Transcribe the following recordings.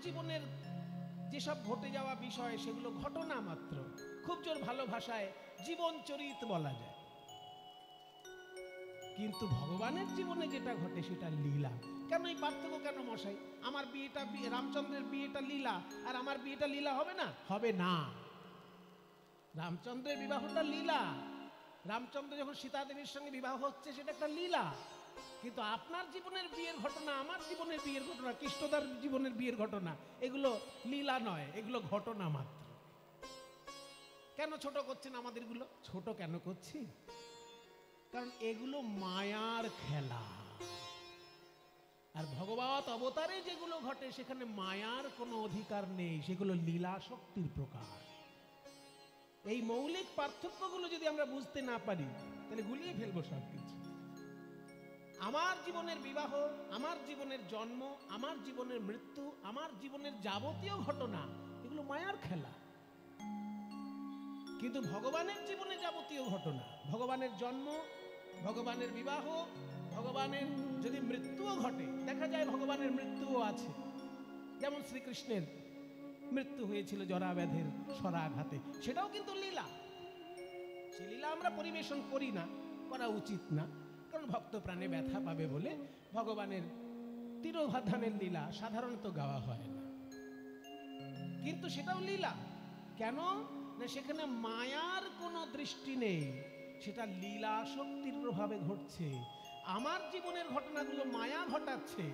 জীবনের যেসব ঘটে যাওয়া বিষয় সেগুলো ঘটনা মাত্র, খুব জোর ভালো ভাষায় জীবন চরিত বলা যায়। কিন্তু ভগবানের জীবনে যেটা ঘটে সেটা লীলা। কেন এই পার্থক্য কেন মশাই? আমার বিয়েটা রামচন্দ্রের বিয়েটা লীলা, আর আমার বিয়েটা লীলা হবে না? হবে না। রামচন্দ্রের বিবাহটা লীলা, রামচন্দ্র যখন সীতা দেবীর সঙ্গে বিবাহ হচ্ছে সেটা একটা লীলা। কিন্তু আপনার জীবনের বিয়ের ঘটনা, আমার জীবনের বিয়ের ঘটনা, কৃষ্ণদার জীবনের বিয়ের ঘটনা, এগুলো লীলা নয়, এগুলো ঘটনা মাত্র। কেন ছোট করছেন আমাদেরগুলো? ছোট কেন করছি? কারণ এগুলো মায়ার খেলা। আর ভগবত অবতারে যেগুলো ঘটে সেখানে মায়ার কোনো অধিকার নেই, সেগুলো লীলা শক্তির প্রকার। এই মৌলিক পার্থক্যগুলো যদি আমরা বুঝতে না পারি তাহলে গুলিয়ে ফেলবো সবকিছু। আমার জীবনের বিবাহ, আমার জীবনের জন্ম, আমার জীবনের মৃত্যু, আমার জীবনের যাবতীয় ঘটনা, এগুলো মায়ার খেলা। কিন্তু ভগবানের জীবনে যাবতীয় ঘটনা, ভগবানের জন্ম, ভগবানের বিবাহ, ভগবানের যদি মৃত্যুও ঘটে, দেখা যায় ভগবানের মৃত্যুও আছে। যেমন শ্রীকৃষ্ণের মৃত্যু হয়েছিল জরাব্যাধের স্বরাঘাতে, সেটাও কিন্তু লীলা। সে লীলা আমরা পরিবেশন করি না, করা উচিত না, কারণ ভক্ত প্রাণে ব্যথা পাবে বলে ভগবানের তিরোধানের লীলা সাধারণত গাওয়া হয় না। কিন্তু সেটাও লীলা। কেন না সেখানে মায়ার কোনো দৃষ্টি নেই, সেটা লীলা শক্তির প্রভাবে ঘটছে। আমার জীবনের ঘটনাগুলো মায়া ঘটাচ্ছে,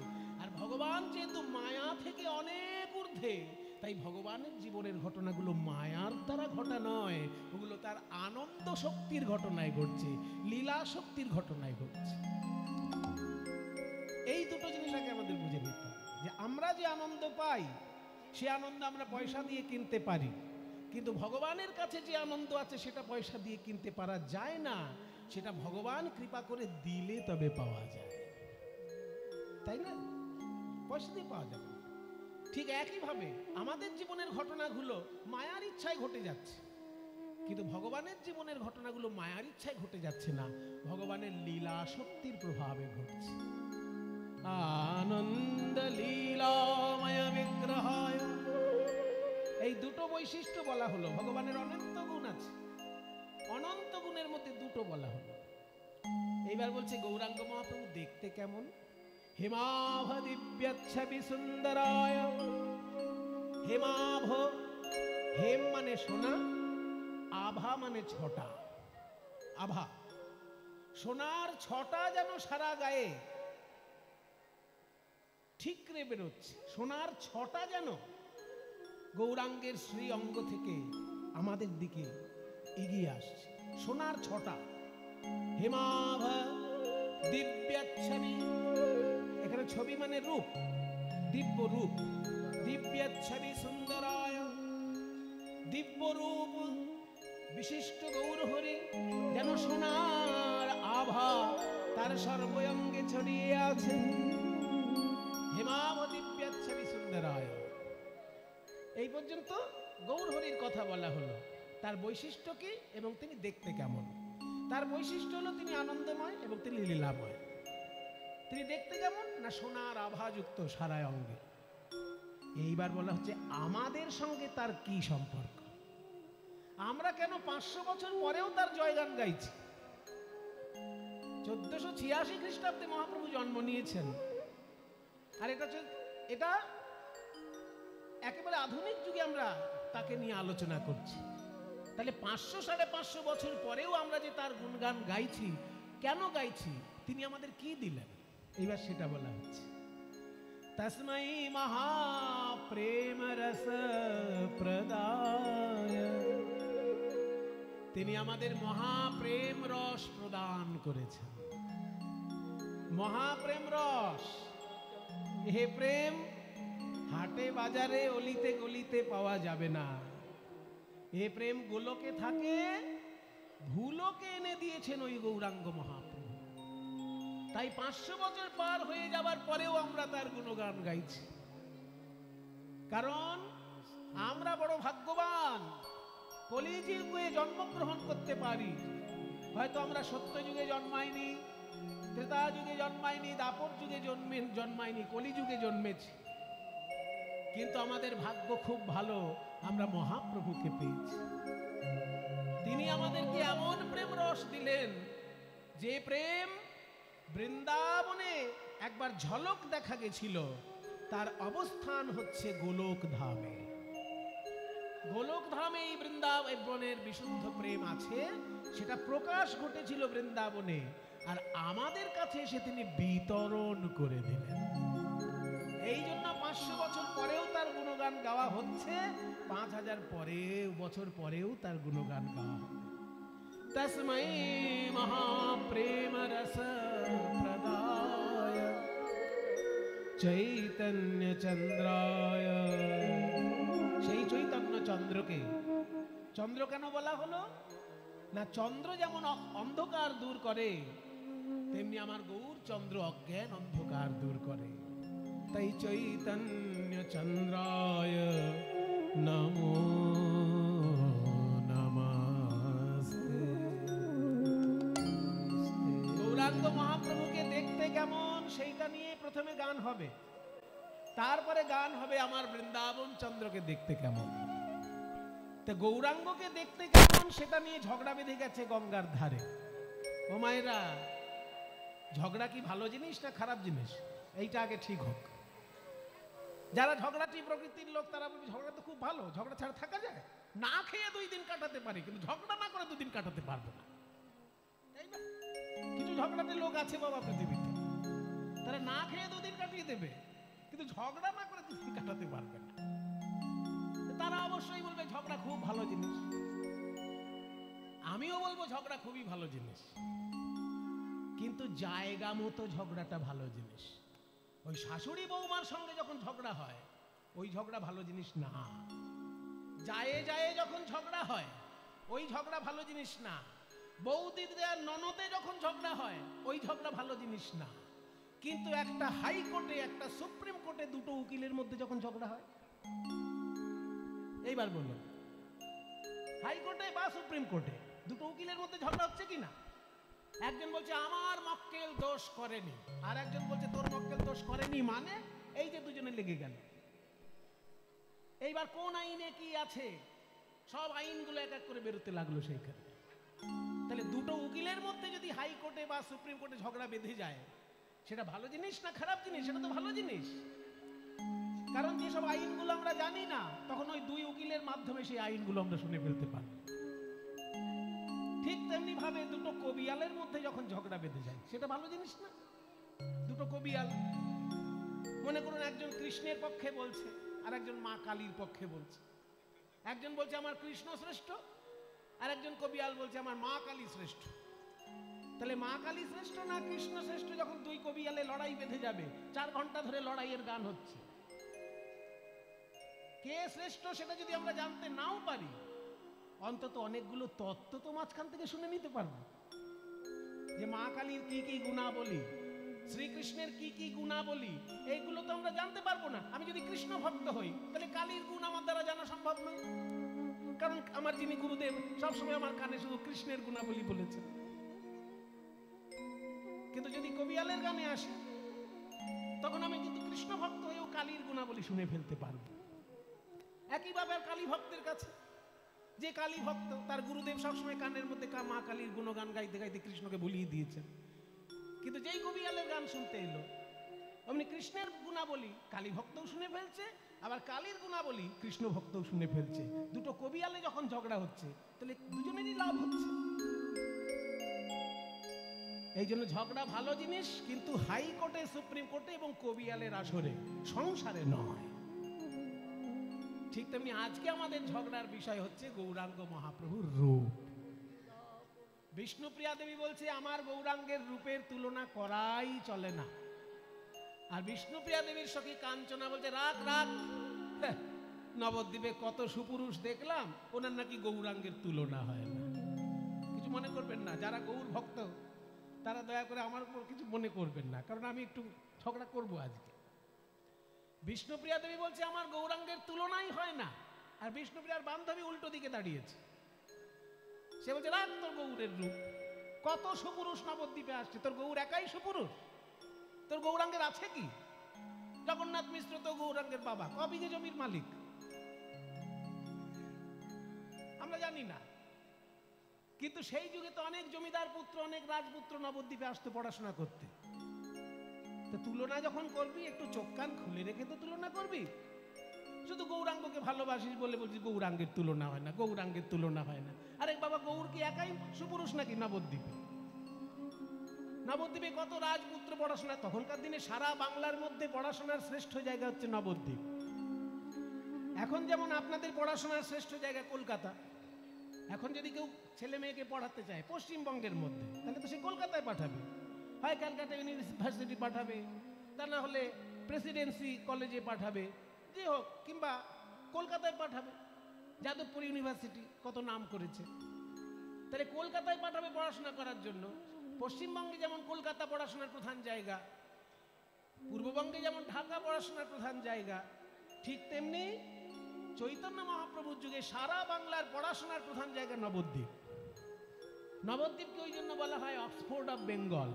আর ভগবান যেহেতু মায়া থেকে অনেক ঊর্ধ্বে, তাই ভগবানের জীবনের ঘটনাগুলো মায়ার দ্বারা ঘটা নয়, ওগুলো তার আনন্দ শক্তির ঘটনায় ঘটছে, লীলা শক্তির ঘটনায় ঘটছে। এই দুটো জিনিস আগে আমাদের বুঝে নিতে হবে, যে আমরা যে আনন্দ পাই সে আনন্দ আমরা পয়সা দিয়ে কিনতে পারি, কিন্তু ভগবানের কাছে যে আনন্দ আছে সেটা পয়সা দিয়ে কিনতে পারা যায় না, সেটা ভগবান কৃপা করে দিলে তবে পাওয়া যায়, তাই না? পয়সা দিয়ে পাওয়া যাবে। ঠিক একইভাবে আমাদের জীবনের ঘটনাগুলো মায়ার ইচ্ছায় ঘটে যাচ্ছে, কিন্তু ভগবানের জীবনের ঘটনাগুলো মায়ার ইচ্ছায় ঘটে যাচ্ছে না, ভগবানের লীলা শক্তির প্রভাবে ঘটছে। আনন্দ লীলাময় বিগ্রহায়, এই দুটো বৈশিষ্ট্য বলা হলো। ভগবানের অনন্ত গুণ আছে, অনন্ত গুণের মধ্যে দুটো বলা হলো। এইবার বলছে গৌরাঙ্গ মহাপ্রভু দেখতে কেমন? হেমাভ দিব্যচ্ছবি সুন্দরায়। হেমাভ, হেম মানে সোনা, আভা মানে ছটা। আভা, সোনার ছটা যেন সারা গায়ে ঠিকরে বেরোচ্ছে, সোনার ছটা যেন গৌরাঙ্গের শ্রী অঙ্গ থেকে আমাদের দিকে এগিয়ে আসছে, সোনার ছটা। হেমাভ দিব্যচ্ছবি, এখানে ছবি মানে রূপ, দিব্য রূপ। দিব্যচ্ছবি সুন্দরায়, দিব্য রূপ বিশিষ্ট গৌরহরি যেন সোনার আভা তার সর্বঙ্গে ছড়িয়ে আছে। হেমাভ দিব্যচ্ছবি সুন্দরায়, এই পর্যন্ত গৌরহরির কথা বলা হলো, তার বৈশিষ্ট্য কি এবং তিনি দেখতে কেমন। তার বৈশিষ্ট্য হলো তিনি আনন্দময় এবং তিনি লীলাময়। তিনি দেখতে কেমন না সোনার আভাযুক্ত সারা অঙ্গে। এইবার বলা হচ্ছে আমাদের সঙ্গে তার কি সম্পর্ক? আমরা কেন 500 বছর পরেও তার জয়গান গাইছি? 1486 খ্রিস্টাব্দে মহাপ্রভু জন্ম নিয়েছেন, আর এটা একেবারে আধুনিক যুগে আমরা তাকে নিয়ে আলোচনা করছি। তাহলে 500-550 বছর পরেও আমরা যে তার গুণগান গাইছি, কেন গাইছি? তিনি আমাদের কি দিলেন? এইবার সেটা বলা হচ্ছে। তস্मै মহাপ্রেম রস প্রদায়, তিনি আমাদের মহাপ্রেম রস প্রদান করেছেন। মহাপ্রেম রস, হে প্রেম হাটে বাজারে অলিতে গলিতে পাওয়া যাবে না। এ প্রেম গোলকে থাকে, ভুলোকে এনে দিয়েছেন ওই গৌরাঙ্গ মহাপ্রভু। তাই 500 বছর পার হয়ে যাবার পরেও আমরা তার গুণগান গাইছি, কারণ আমরা বড় ভাগ্যবান, কলিযুগে জন্মগ্রহণ করতে পারি। হয়তো আমরা সত্য যুগে জন্মাইনি, ত্রেতা যুগে জন্মাইনি, দাপর যুগে জন্মাইনি, কলিযুগে জন্মেছি। কিন্তু আমাদের ভাগ্য খুব ভালো, আমরা মহাপ্রভুকে পেয়েছি। তিনি আমাদেরকে এমন প্রেম রস দিলেন, যে প্রেম বৃন্দাবনে একবার ঝলক দেখা গেছিল, তার অবস্থান হচ্ছে গোলক ধামে। গোলক ধামে এই বৃন্দাবনের বিশুদ্ধ প্রেম আছে, সেটা প্রকাশ ঘটেছিল বৃন্দাবনে, আর আমাদের কাছে এসে তিনি বিতরণ করে দিলেন। এই জন্য 500 বছর পরেও তার গুণগান গাওয়া হচ্ছে, 5000 বছর পরেও তার গুণগান গাওয়া হবে। তস্मै মহাপ্রেম রস প্রদায় চৈতন্য চন্দ্রায়। সেই চৈতন্য চন্দ্রকে, চন্দ্র কেন বলা হলো না? চন্দ্র যেমন অন্ধকার দূর করে, তেমনি আমার গৌর চন্দ্র অজ্ঞান অন্ধকার দূর করে। তাই চৈতন্য চন্দ্রায় নমো নমস্তে। গৌরাঙ্গ মহাপ্রভুকে দেখতে কেমন সেইটা নিয়ে প্রথমে গান হবে, তারপরে গান হবে আমার বৃন্দাবন চন্দ্রকে দেখতে কেমন। তো গৌরাঙ্গকে দেখতে কেমন সেটা নিয়ে ঝগড়া বেঁধে গেছে গঙ্গার ধারে। ও মায়েরা, ঝগড়া কি ভালো জিনিস না খারাপ জিনিস? এইটা আগে ঠিক হোক। যারা ঝগড়াটি প্রকৃতির লোক তারা বলবে ঝগড়া তো খুব ভালো, ঝগড়া ছাড়া থাকা যায়, না খেয়ে 2 দিন কাটাতে পারি, কিন্তু ঝগড়া না করে 2 দিন কাটাতে পারবো না, তাই না? কিছু ঝগড়াতে লোক আছে বাবা পৃথিবীতে, তারা না খেয়ে 2 দিন কাটিয়ে দেবে, কিন্তু ঝগড়া না করে 2 দিন কাটাতে পারবে না। তারা অবশ্যই বলবে ঝগড়া খুব ভালো জিনিস। আমিও বলবো ঝগড়া খুবই ভালো জিনিস, কিন্তু জায়গা মতো ঝগড়াটা ভালো জিনিস। ওই শাশুড়ি বৌমার সঙ্গে যখন ঝগড়া হয়, ওই ঝগড়া ভালো জিনিস না। জায়ে জায়ে যখন ঝগড়া হয়, ওই ঝগড়া ভালো জিনিস না। বৌদিদের আর ননদে যখন ঝগড়া হয়, ওই ঝগড়া ভালো জিনিস না। কিন্তু একটা হাইকোর্টে, একটা সুপ্রিম কোর্টে দুটো উকিলের মধ্যে যখন ঝগড়া হয়, এইবার বলুন, হাইকোর্টে বা সুপ্রিম কোর্টে দুটো উকিলের মধ্যে ঝগড়া হচ্ছে কি না? একজন বলছে আমার মক্কেল দোষ করেনি, আর একজন বলছে তোর মক্কেল দোষ করেনি, মানে এই যে দুজনে লেগে গেল। এইবার কোন আইনে কি আছে, সব আইনগুলো এক এক করে বেরোতে লাগলো সেইখানে। তাহলে দুটো উকিলের মধ্যে যদি হাইকোর্টে বা সুপ্রিম কোর্টে ঝগড়া বেঁধে যায়, সেটা ভালো জিনিস না খারাপ জিনিস? সেটা তো ভালো জিনিস। কারণ যেসব আইনগুলো আমরা জানি না, তখন ওই 2 উকিলের মাধ্যমে সেই আইনগুলো আমরা শুনে ফেলতে পারি। ঠিক তেমনি ভাবে দুটো কবিয়ালের মধ্যে যখন ঝগড়া বেঁধে যায়, সেটা ভালো জিনিস না? দুটো কবিয়াল, মনে করুন একজন কৃষ্ণের পক্ষে বলছে আর একজন মা কালীর পক্ষে বলছে। একজন বলছে আমার কৃষ্ণ শ্রেষ্ঠ, আর একজন কবিয়াল বলছে আমার মা কালী শ্রেষ্ঠ। তাহলে মা কালী শ্রেষ্ঠ না কৃষ্ণ শ্রেষ্ঠ যখন 2 কবিয়ালে লড়াই বেঁধে যাবে, 4 ঘন্টা ধরে লড়াইয়ের গান হচ্ছে, কে শ্রেষ্ঠ সেটা যদি আমরা জানতে নাও পারি, অন্তত অনেকগুলো তত্ত্ব তো মাঝখান থেকে শুনে নিতে পারবো। যে মা কালীর কি কি গুণাবলী, শ্রীকৃষ্ণের কি কি গুণাবলী, এইগুলো তো আমরা জানতে পারবো না। আমি যদি কৃষ্ণ ভক্ত হই, তাহলে কালীর গুণ আমার দ্বারা জানা সম্ভব নয়, কারণ আমার যিনি গুরুদেব সবসময় আমার কানে শুধু কৃষ্ণের গুণাবলী বলেছেন। কিন্তু যদি কবিয়ালের গানে আসে, তখন আমি কিন্তু কৃষ্ণ ভক্ত হয়েও কালীর গুণাবলী শুনে ফেলতে পারবো। একইভাবে কালী ভক্তের কাছে, যে কালী ভক্ত তার গুরুদেব সবসময় কানের মধ্যে মা কালীর গুণগান গাইতে গাইতে কৃষ্ণকে ভুলিয়ে দিয়েছেন। কিন্তু যেই কবিয়ালের গান শুনতে এলো, অমনি কৃষ্ণের গুণাবলী কালী ভক্তও শুনে ফেলছে, আবার কালীর গুণাবলী কৃষ্ণ ভক্তও শুনে ফেলছে। দুটো কবিয়ালে যখন ঝগড়া হচ্ছে, তাহলে দুজনেরই লাভ হচ্ছে। এই জন্য ঝগড়া ভালো জিনিস, কিন্তু হাইকোর্টে, সুপ্রিম কোর্টে এবং কবিয়ালের আসরে, সংসারে নয়। ঠিক তেমনি আজকে আমাদের ঝগড়ার বিষয় হচ্ছে গৌরাঙ্গ মহাপ্রভুর রূপ। বিষ্ণুপ্রিয়া দেবী বলছে আমার গৌরাঙ্গের রূপের তুলনা করাই চলে না। আর বিষ্ণুপ্রিয়া দেবীর সখী কাঞ্চনা বলছে রাগ রাগ, নবদ্বীপে কত সুপুরুষ দেখলাম, ওনার নাকি গৌরাঙ্গের তুলনা হয় না। কিছু মনে করবেন না, যারা গৌর ভক্ত তারা দয়া করে আমার উপর কিছু মনে করবেন না, কারণ আমি একটু ঝগড়া করবো আজকে। বিষ্ণুপ্রিয়া দেবী বলছে আমার গৌরাঙ্গের তুলনাই হয় না, আর বিষ্ণুপ্রিয়ার বান্ধবী উল্টো দিকে দাঁড়িয়েছে। সে বলছে রাখ তোর গৌরের রূপ, কত সুপুরুষ নবদ্বীপে আসছে, তোর গৌর একাই সুপুরুষ, তোর গৌরাঙ্গের আছে কি? জগন্নাথ মিশ্র তো গৌরাঙ্গের বাবা, ক বিঘে জমির মালিক আমরা জানি না, কিন্তু সেই যুগে তো অনেক জমিদার পুত্র, অনেক রাজপুত্র নবদ্বীপে আসতো পড়াশোনা করতে। তো তুলনা যখন করবি একটু চোখ কান খুলে রেখে তো তুলনা করবি। শুধু গৌরাঙ্গকে ভালোবাসিস বলে বলছি গৌরাঙ্গের তুলনা হয় না, গৌরাঙ্গের তুলনা হয় না। আরে বাবা, গৌর কি একাই সুপুরুষ নাকি নবদ্বীপে? নবদ্বীপে কত রাজপুত্র পড়াশোনা, তখনকার দিনে সারা বাংলার মধ্যে পড়াশোনার শ্রেষ্ঠ জায়গা হচ্ছে নবদ্বীপ। এখন যেমন আপনাদের পড়াশোনার শ্রেষ্ঠ জায়গা কলকাতা। এখন যদি কেউ ছেলে মেয়েকে পড়াতে চায় পশ্চিমবঙ্গের মধ্যে, তাহলে তো সে কলকাতায় পাঠাবে, হয় ক্যালকাটা ইউনিভার্সিটি পাঠাবে, তা না হলে প্রেসিডেন্সি কলেজে পাঠাবে, যে হোক, কিংবা কলকাতায় পাঠাবে। যাদবপুর ইউনিভার্সিটি কত নাম করেছে, তাহলে কলকাতায় পাঠাবে পড়াশোনা করার জন্য। পশ্চিমবঙ্গে যেমন কলকাতা পড়াশোনার প্রধান জায়গা, পূর্ববঙ্গে যেমন ঢাকা পড়াশোনার প্রধান জায়গা, ঠিক তেমনি চৈতন্য মহাপ্রভুর যুগে সারা বাংলার পড়াশোনার প্রধান জায়গা নবদ্বীপ। নবদ্বীপকে ওই জন্য বলা হয় অক্সফোর্ড অফ বেঙ্গল।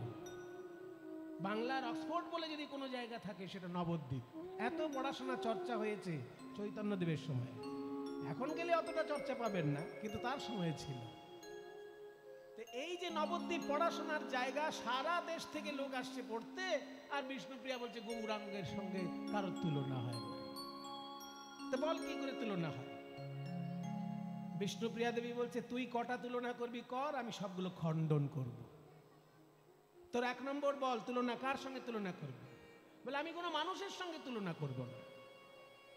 বাংলার অক্সফোর্ড বলে যদি কোনো জায়গা থাকে সেটা নবদ্বীপ। এত পড়াশোনা চর্চা হয়েছে চৈতন্যদেবের সময়। এখন গেলে অতটা চর্চা পাবেন না, কিন্তু তার সময় ছিল। তো এই যে নবদ্বীপ পড়াশোনার জায়গা, সারা দেশ থেকে লোক আসছে পড়তে, আর বিষ্ণুপ্রিয়া বলছে গৌরাঙ্গের সঙ্গে কারোর তুলনা হয় না। তো বল কি করে তুলনা হয়? বিষ্ণুপ্রিয়া দেবী বলছে তুই কটা তুলনা করবি কর, আমি সবগুলো খণ্ডন করব। তোর 1 নম্বর বল, তুলনা কার সঙ্গে তুলনা করবি? বলে আমি কোনো মানুষের সঙ্গে তুলনা করব না,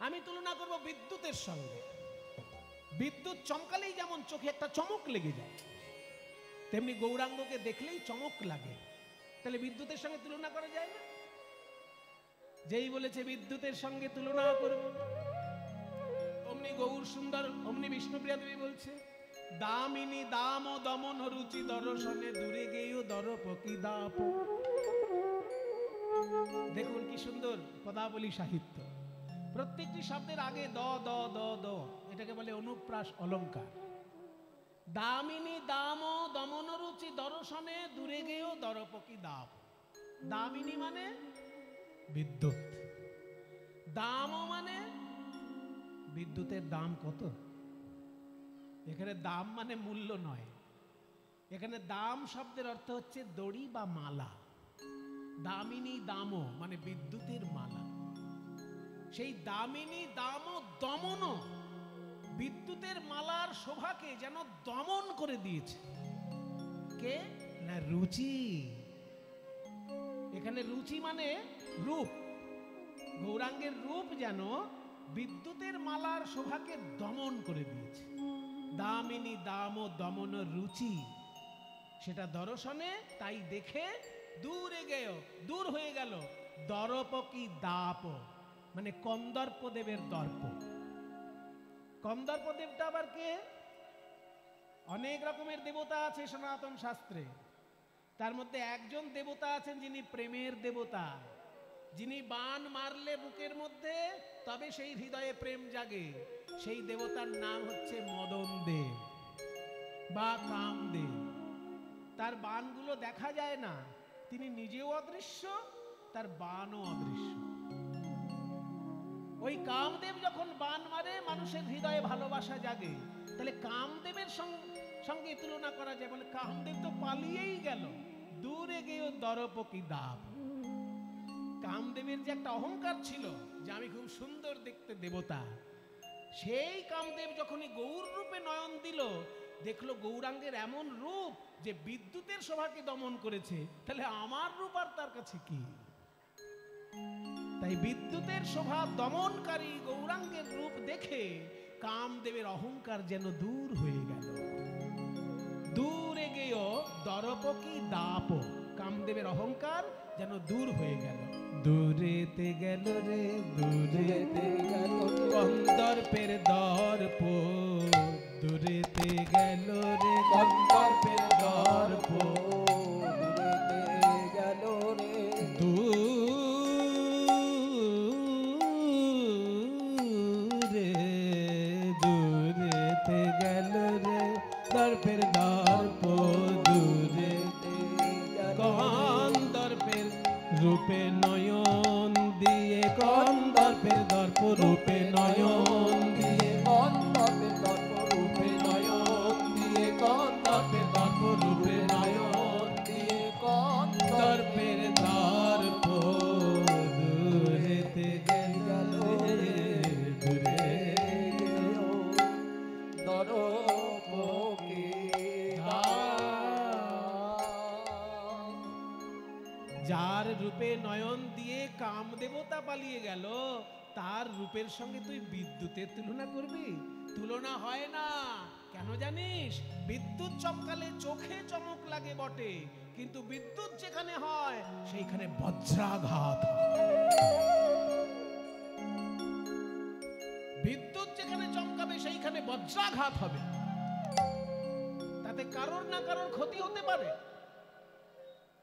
আমি তুলনা করব বিদ্যুতের সঙ্গে। বিদ্যুৎ চমকালেই যেমন চোখে একটা চমক লেগে যায়, তেমনি গৌরাঙ্গকে দেখলেই চমক লাগে। তাহলে বিদ্যুতের সঙ্গে তুলনা করা যায় না? যেই বলেছে বিদ্যুতের সঙ্গে তুলনা করব, অমনি গৌর সুন্দর, অমনি বিষ্ণুপ্রিয়া দেবী বলছে দামিনী দাম ও দমন রুচি দর্শনে দূরে গেও দরপকি দাপ। দেখুন কি সুন্দর পদাবলী সাহিত্য। প্রত্যেকটি শব্দের আগে দ দ দ দ, এটাকে বলে অনুপ্রাস অলঙ্কার। দামিনী দাম ও দমন রুচি দর্শনে দূরে গেও দরপকি দাপ। দামিনী মানে বিদ্যুৎ, দাম মানে বিদ্যুতের দাম কত। এখানে দাম মানে মূল্য নয়, এখানে দাম শব্দের অর্থ হচ্ছে দড়ি বা মালা। দামিনী দাম মানে বিদ্যুতের মালা। সেই দামিনী দাম দমন, বিদ্যুতের মালার শোভাকে যেন দমন করে দিয়েছে কে না রুচি। এখানে রুচি মানে রূপ, গৌরাঙ্গের রূপ যেন বিদ্যুতের মালার শোভাকে দমন করে দিয়েছে। দামিনী দাম দমন রুচি, সেটা দর্শনে, তাই দেখে দূরে গেও, দূর হয়ে গেল দরপকি দাপ, মানে কন্দর্পদেবের দর্প। কন্দর্পদেবটা আবার কে? অনেক রকমের দেবতা আছে সনাতন শাস্ত্রে, তার মধ্যে একজন দেবতা আছেন যিনি প্রেমের দেবতা, যিনি বাণ মারলে বুকের মধ্যে তবে সেই হৃদয়ে প্রেম জাগে। সেই দেবতার নাম হচ্ছে মদন দেব বা কামদেব। তার বাণগুলো দেখা যায় না, তিনি নিজেও অদৃশ্য, তার বাণও অদৃশ্য। ওই কামদেব যখন বাণ মারে মানুষের হৃদয়ে ভালোবাসা জাগে। তাহলে কামদেবের সঙ্গে তুলনা করা যায়? বলে কামদেব তো পালিয়েই গেল, দূরে গিয়ে দরপকি দাপ। কামদেবের যে একটা অহংকার ছিল যে আমি খুব সুন্দর দেখতে দেবতা, সেই কামদেব যখনই গৌর রূপে নয়ন দিল, দেখলো গৌরাঙ্গের এমন রূপ যে বিদ্যুতের শোভাকে দমন করেছে, তাহলে আমার রূপ আর তার কাছে কি? তাই বিদ্যুতের শোভা দমনকারী গৌরাঙ্গের রূপ দেখে কামদেবের অহংকার যেন দূর হয়ে গেল। দূরে গেও দরপকি দাপ, কামদেবের অহংকার যেন দূর হয়ে গেল। দূরেতে গেল রে, দূরেতে গেল কন্দর্পের দর্প, দূরেতে গেল রে কন্দর্পের দর্প, দূরেতে গেল রে দূরে, দূরেতে গেল রে দর্পের দর্প, দূরেতে কন্দর্পের রূপে নয়ন দিয়ে নয়ন দিয়ে গন্ধর্বে দর্পরূপে নয়ন দিয়ে গন্ধর্বে দর্পরূপে নয়ন দিয়ে দর্পের দর্প দূরেতে গেল দূরে দর্পকে যার রূপে নয়ন দিয়ে কাম দেবতা পালিয়ে গেল, তার রূপের সঙ্গে তুই বিদ্যুতের তুলনা করবি? তুলনা হয় না। কেন জানিস? বিদ্যুৎ চমকালে চোখে চমক লাগে বটে, কিন্তু বিদ্যুৎ যেখানে হয় সেইখানে বজ্রাঘাত হয়। বিদ্যুৎ যেখানে চমকাবে সেইখানে বজ্রাঘাত হবে, তাতে কারোর না কারোর ক্ষতি হতে পারে।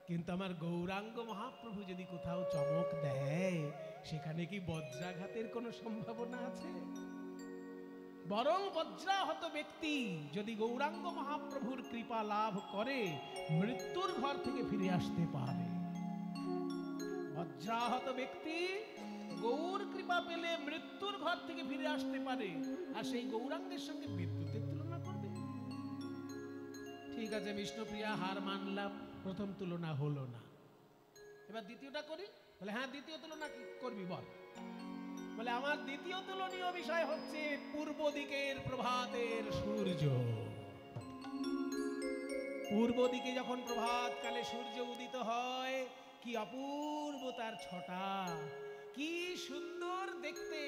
কিন্তু আমার গৌরাঙ্গ মহাপ্রভু যদি কোথাও চমক দেয়, সেখানে কি বজ্রাঘাতের কোনো সম্ভাবনা আছে? বরং বজ্রাহত ব্যক্তি যদি গৌরাঙ্গ মহাপ্রভুর কৃপা লাভ করে, মৃত্যুর ঘর থেকে ফিরে আসতে পারে। বজ্রাহত ব্যক্তি গৌর কৃপা পেলে মৃত্যুর ঘর থেকে ফিরে আসতে পারে, আর সেই গৌরাঙ্গের সঙ্গে বিদ্যুতের তুলনা করবে? ঠিক আছে বিষ্ণুপ্রিয়া, হার মানলাম, প্রথম তুলনা হলো না। এবার দ্বিতীয়টা করি। বলে হ্যাঁ, দ্বিতীয় তুলনা কি করবি বল। বলে আমার দ্বিতীয় তুলনীয় বিষয় হচ্ছে পূর্ব দিকের প্রভাতের সূর্য। পূর্ব দিকে যখন প্রভাত কালে সূর্য উদিত হয়, কি অপূর্ব তার ছটা, কি সুন্দর দেখতে,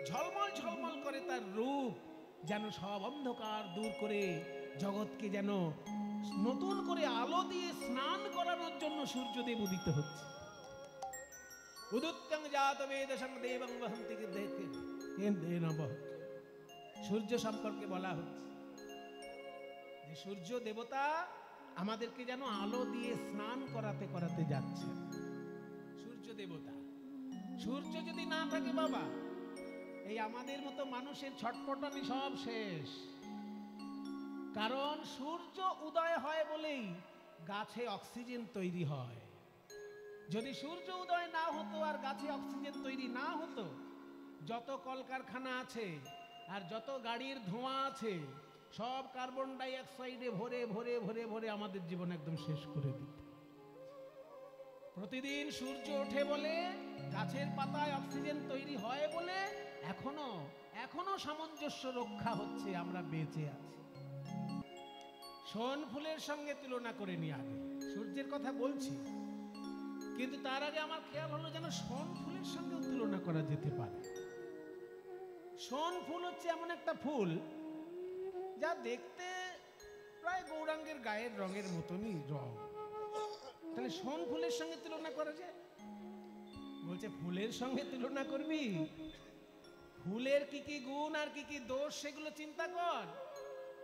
ঝলমল ঝলমল করে তার রূপ, যেন সব অন্ধকার দূর করে জগৎকে যেন নতুন করে আলো দিয়ে স্নান করানোর জন্য সূর্যদেব উদিত হচ্ছে। উদুত্তং জাত বেদসং দেবং বহন্তি সূর্য সম্পর্কে বলা হচ্ছে যে সূর্য দেবতা আমাদেরকে যেন আলো দিয়ে স্নান করাতে করাতে যাচ্ছে। সূর্য দেবতা, সূর্য যদি না থাকে বাবা, এই আমাদের মতো মানুষের ছটপটানি সব শেষ। কারণ সূর্য উদয় হয় বলেই গাছে অক্সিজেন তৈরি হয়। যদি সূর্য উদয় না হতো আর গাছে অক্সিজেন তৈরি না হতো, যত কলকারখানা আছে আর যত গাড়ির ধোঁয়া আছে, সব কার্বন ডাই অক্সাইডে ভরে ভরে ভরে ভরে আমাদের জীবন একদম শেষ করে দিত। প্রতিদিন সূর্য ওঠে বলে, গাছের পাতায় অক্সিজেন তৈরি হয় বলে এখনো সামঞ্জস্য রক্ষা হচ্ছে, আমরা বেঁচে আছি। সোন ফুলের সঙ্গে তুলনা করে নি, আগে সূর্যের কথা বলছি, কিন্তু তার আগে আমার খেয়াল হলো যেন সোন ফুলের সঙ্গেও তুলনা করা যেতে পারে। সোন ফুল হচ্ছে এমন একটা ফুল যা দেখতে প্রায় গৌরাঙ্গের গায়ের রঙের মতনই রং। তাহলে সোন ফুলের সঙ্গে তুলনা করা যায়? বলছে ফুলের সঙ্গে তুলনা করবি? ফুলের কি কি গুণ আর কি কি দোষ সেগুলো চিন্তা কর।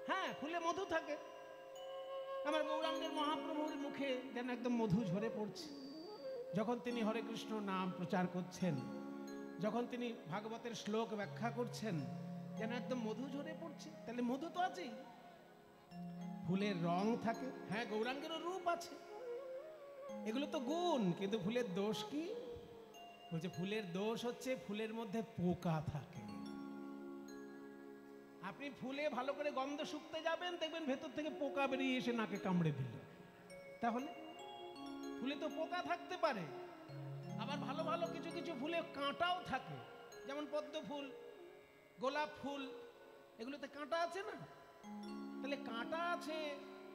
হ্যাঁ, ফুলে মধু থাকে। আমার গৌরাঙ্গের মহাপ্রভুর মুখে যেন একদম মধু ঝরে পড়ছে যখন তিনি হরে কৃষ্ণ নাম প্রচার করছেন, যখন তিনি ভাগবতের শ্লোক ব্যাখ্যা করছেন, যেন একদম মধু ঝরে পড়ছে। তাহলে মধু তো আছেই, ফুলের রং থাকে, হ্যাঁ গৌরাঙ্গেরও রূপ আছে, এগুলো তো গুণ। কিন্তু ফুলের দোষ কি? বলছে ফুলের দোষ হচ্ছে ফুলের মধ্যে পোকা থাকে। আপনি ফুলে ভালো করে গন্ধ শুকতে যাবেন, দেখবেন ভেতর থেকে পোকা বেরিয়ে এসে নাকে কামড়ে দিল। তাহলে ফুলে তো পোকা থাকতে পারে, আবার ভালো ভালো কিছু কিছু ফুলে কাঁটাও থাকে, যেমন পদ্ম ফুল, গোলাপ ফুল, এগুলোতে কাঁটা আছে না? তাহলে কাঁটা আছে,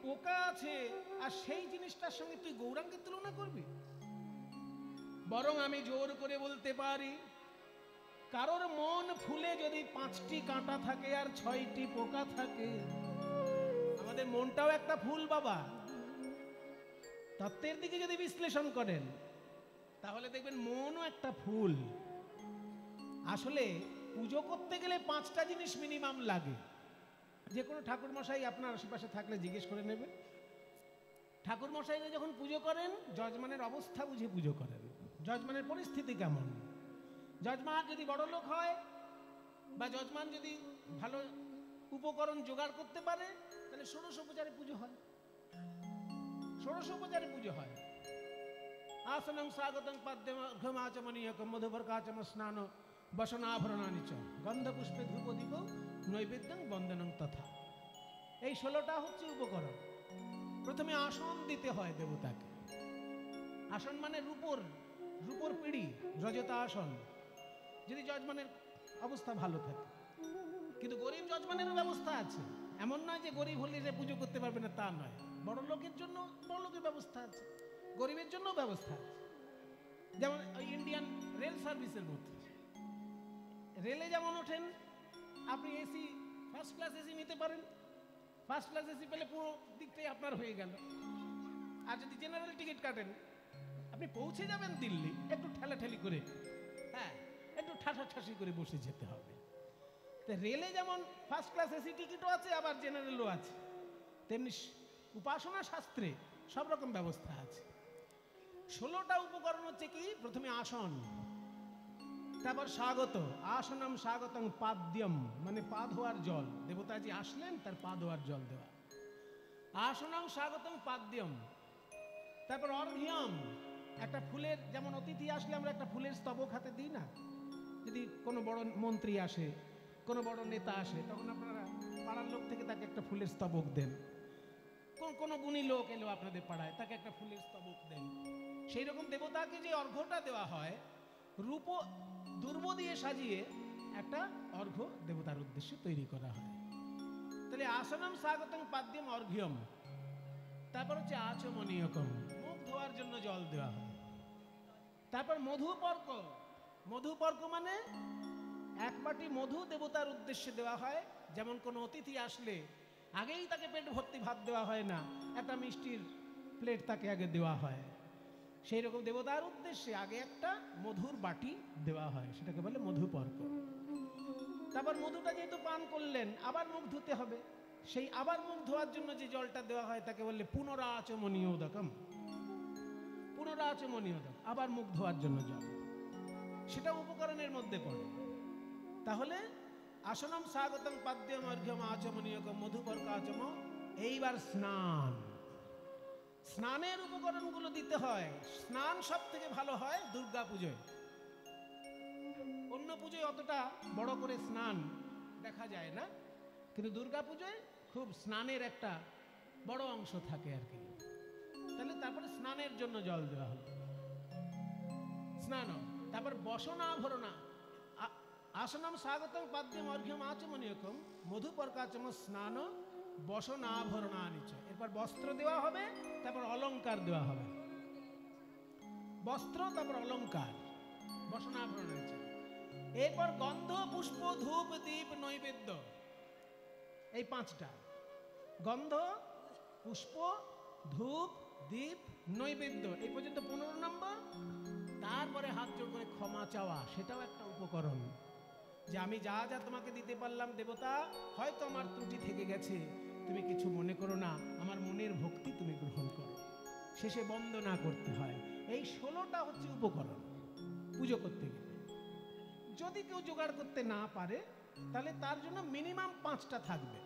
পোকা আছে, আর সেই জিনিসটার সঙ্গে তুই গৌরাঙ্গের তুলনা করবি? বরং আমি জোর করে বলতে পারি, কারোর মন ফুলে যদি 5টি কাঁটা থাকে আর 6টি পোকা থাকে, আমাদের মনটাও একটা ফুল বাবা। তত্ত্বের দিকে যদি বিশ্লেষণ করেন তাহলে দেখবেন মনও একটা ফুল। আসলে পুজো করতে গেলে 5টা জিনিস মিনিমাম লাগে। যে কোনো ঠাকুর মশাই আপনার আশেপাশে থাকলে জিজ্ঞেস করে নেবে। ঠাকুর মশাইরা যখন পুজো করেন, যজমানের অবস্থা বুঝে পুজো করেন, যজমানের পরিস্থিতি কেমন। যজমান যদি বড় লোক হয় বা যজমান যদি ভালো উপকরণ জোগাড় করতে পারে, তাহলে ষোড়শোপচারে পুজো হয়। ষোড়শোপচারে পুজো হয়। আসনং স্বাগতং পাদ্যম ঘমাচমনীয়কম মধুবর্কাচম স্নান বসনাভরণানি চ গন্ধপুষ্পে ধূপদীপ নৈবেদ্যং বন্দনং তথা। এই 16টা হচ্ছে উপকরণ। প্রথমে আসন দিতে হয় দেবতাকে। আসন মানে রূপোর পিঁড়ি, রজতা আসন, যদি যজমানের অবস্থা ভালো থাকে। কিন্তু গরিব যজমানেরও ব্যবস্থা আছে, এমন নয় যে গরিব হলে যে পুজো করতে পারবে না, তা নয়। বড় লোকের জন্য বড় লোকের ব্যবস্থা আছে, গরিবের জন্য ব্যবস্থা আছে। যেমন ইন্ডিয়ান রেল সার্ভিসের মধ্যে, রেলে যেমন ওঠেন আপনি এসি, ফার্স্ট ক্লাস এসি নিতে পারেন। ফার্স্ট ক্লাস এসি পেলে পুরো দিকটাই আপনার হয়ে গেল। আর যদি জেনারেল টিকিট কাটেন, আপনি পৌঁছে যাবেন দিল্লি, একটু ঠেলাঠেলি করে, হ্যাঁ, একটু ঠাসাঠাসি করে বসে যেতে হবে। তো রেলে যেমন ফার্স্ট ক্লাস এসি টিকিটও আছে, আবার জেনারেলও আছে, তেমনি উপাসনা শাস্ত্রে সব রকম ব্যবস্থা আছে। 16টা উপকরণ হচ্ছে কি? প্রথমে আসন, তারপর স্বাগত, আসনম স্বাগতং পাদ্যম, মানে পা ধোয়ার জল, দেবতাজি আসলেন তার পা ধোয়ার জল দেওয়া, আসনং স্বাগতং পাদ্যম। তারপর অর্ঘ্যম, একটা ফুলের, যেমন অতিথি আসলে আমরা একটা ফুলের স্তবক হাতে দিই না? যদি কোনো বড় মন্ত্রী আসে, কোনো বড় নেতা আসে, তখন আপনারা পাড়ার লোক থেকে তাকে একটা ফুলের স্তবক দেন। কোনো গুণী লোক এলো আপনাদের পাড়ায়, তাকে একটা ফুলের স্তবক দেন। সেই রকম দেবতাকে যে অর্ঘ্যটা দেওয়া হয়, রূপ দুর্ব দিয়ে সাজিয়ে একটা অর্ঘ্য দেবতার উদ্দেশ্যে তৈরি করা হয়। তাহলে আসনম স্বাগতং পাদ্যম অর্ঘ্যম। তারপর হচ্ছে আচমনীয়কম, মুখ ধোয়ার জন্য জল দেওয়া হয়। তারপর মধুপর্ক, মধুপর্ক মানে এক বাটি মধু দেবতার উদ্দেশ্যে দেওয়া হয়। যেমন কোনো অতিথি আসলে আগেই তাকে পেট ভর্তি ভাত দেওয়া হয় না, একটা মিষ্টির প্লেট তাকে আগে দেওয়া হয়। সেই রকম দেবতার উদ্দেশ্যে আগে একটা মধুর বাটি দেওয়া হয়, সেটাকে বলে মধুপর্ক। তারপর মধুটা যেহেতু পান করলেন, আবার মুখ ধুতে হবে, সেই আবার মুখ ধোয়ার জন্য যে জলটা দেওয়া হয় তাকে বললে পুনরাচমনীয়োদকম। পুনরাচমনীয়োদক, আবার মুখ ধোয়ার জন্য জল, সেটা উপকরণের মধ্যে পড়ে। তাহলে আসনম স্বাগতং পাদ্যম অর্ঘ্যম আচমনীয়কম মধুপর্ক আচম। এইবার স্নান, স্নানের উপকরণগুলো দিতে হয়। স্নান সব থেকে ভালো হয় দুর্গা পুজোয়। অন্য পুজোয় অতটা বড় করে স্নান দেখা যায় না, কিন্তু দুর্গা পুজোয় খুব স্নানের একটা বড় অংশ থাকে আর কি। তাহলে তারপরে স্নানের জন্য জল দেওয়া হলো, স্নান। তারপর বসনাভরণা, আসনম স্বাগতং পাদ্যম অর্ঘ্যম আচমনীয়কম মধুপর্কাচম স্নান বসনাভরণানি চ। এরপর বস্ত্র দেওয়া হবে, তারপর অলংকার দেওয়া হবে। বস্ত্র, তারপর অলংকার, বসনাভরণানি চ। এরপর গন্ধ, পুষ্প, ধূপ, দীপ, নৈবেদ্য, এই 5টা। গন্ধ, পুষ্প, ধূপ, দীপ, নৈবেদ্য, এই পর্যন্ত 15 নম্বর। তারপরে হাত জোড় করে ক্ষমা চাওয়া, সেটাও একটা উপকরণ। যে আমি যা যা তোমাকে দিতে পারলাম দেবতা, হয়তো আমার ত্রুটি থেকে গেছে, তুমি কিছু মনে করো না, আমার মনের ভক্তি তুমি গ্রহণ করো। শেষে বন্দনা করতে হয়। এই 16টা হচ্ছে উপকরণ পুজো করতে গেলে। যদি কেউ জোগাড় করতে না পারে, তাহলে তার জন্য মিনিমাম 5টা থাকবে।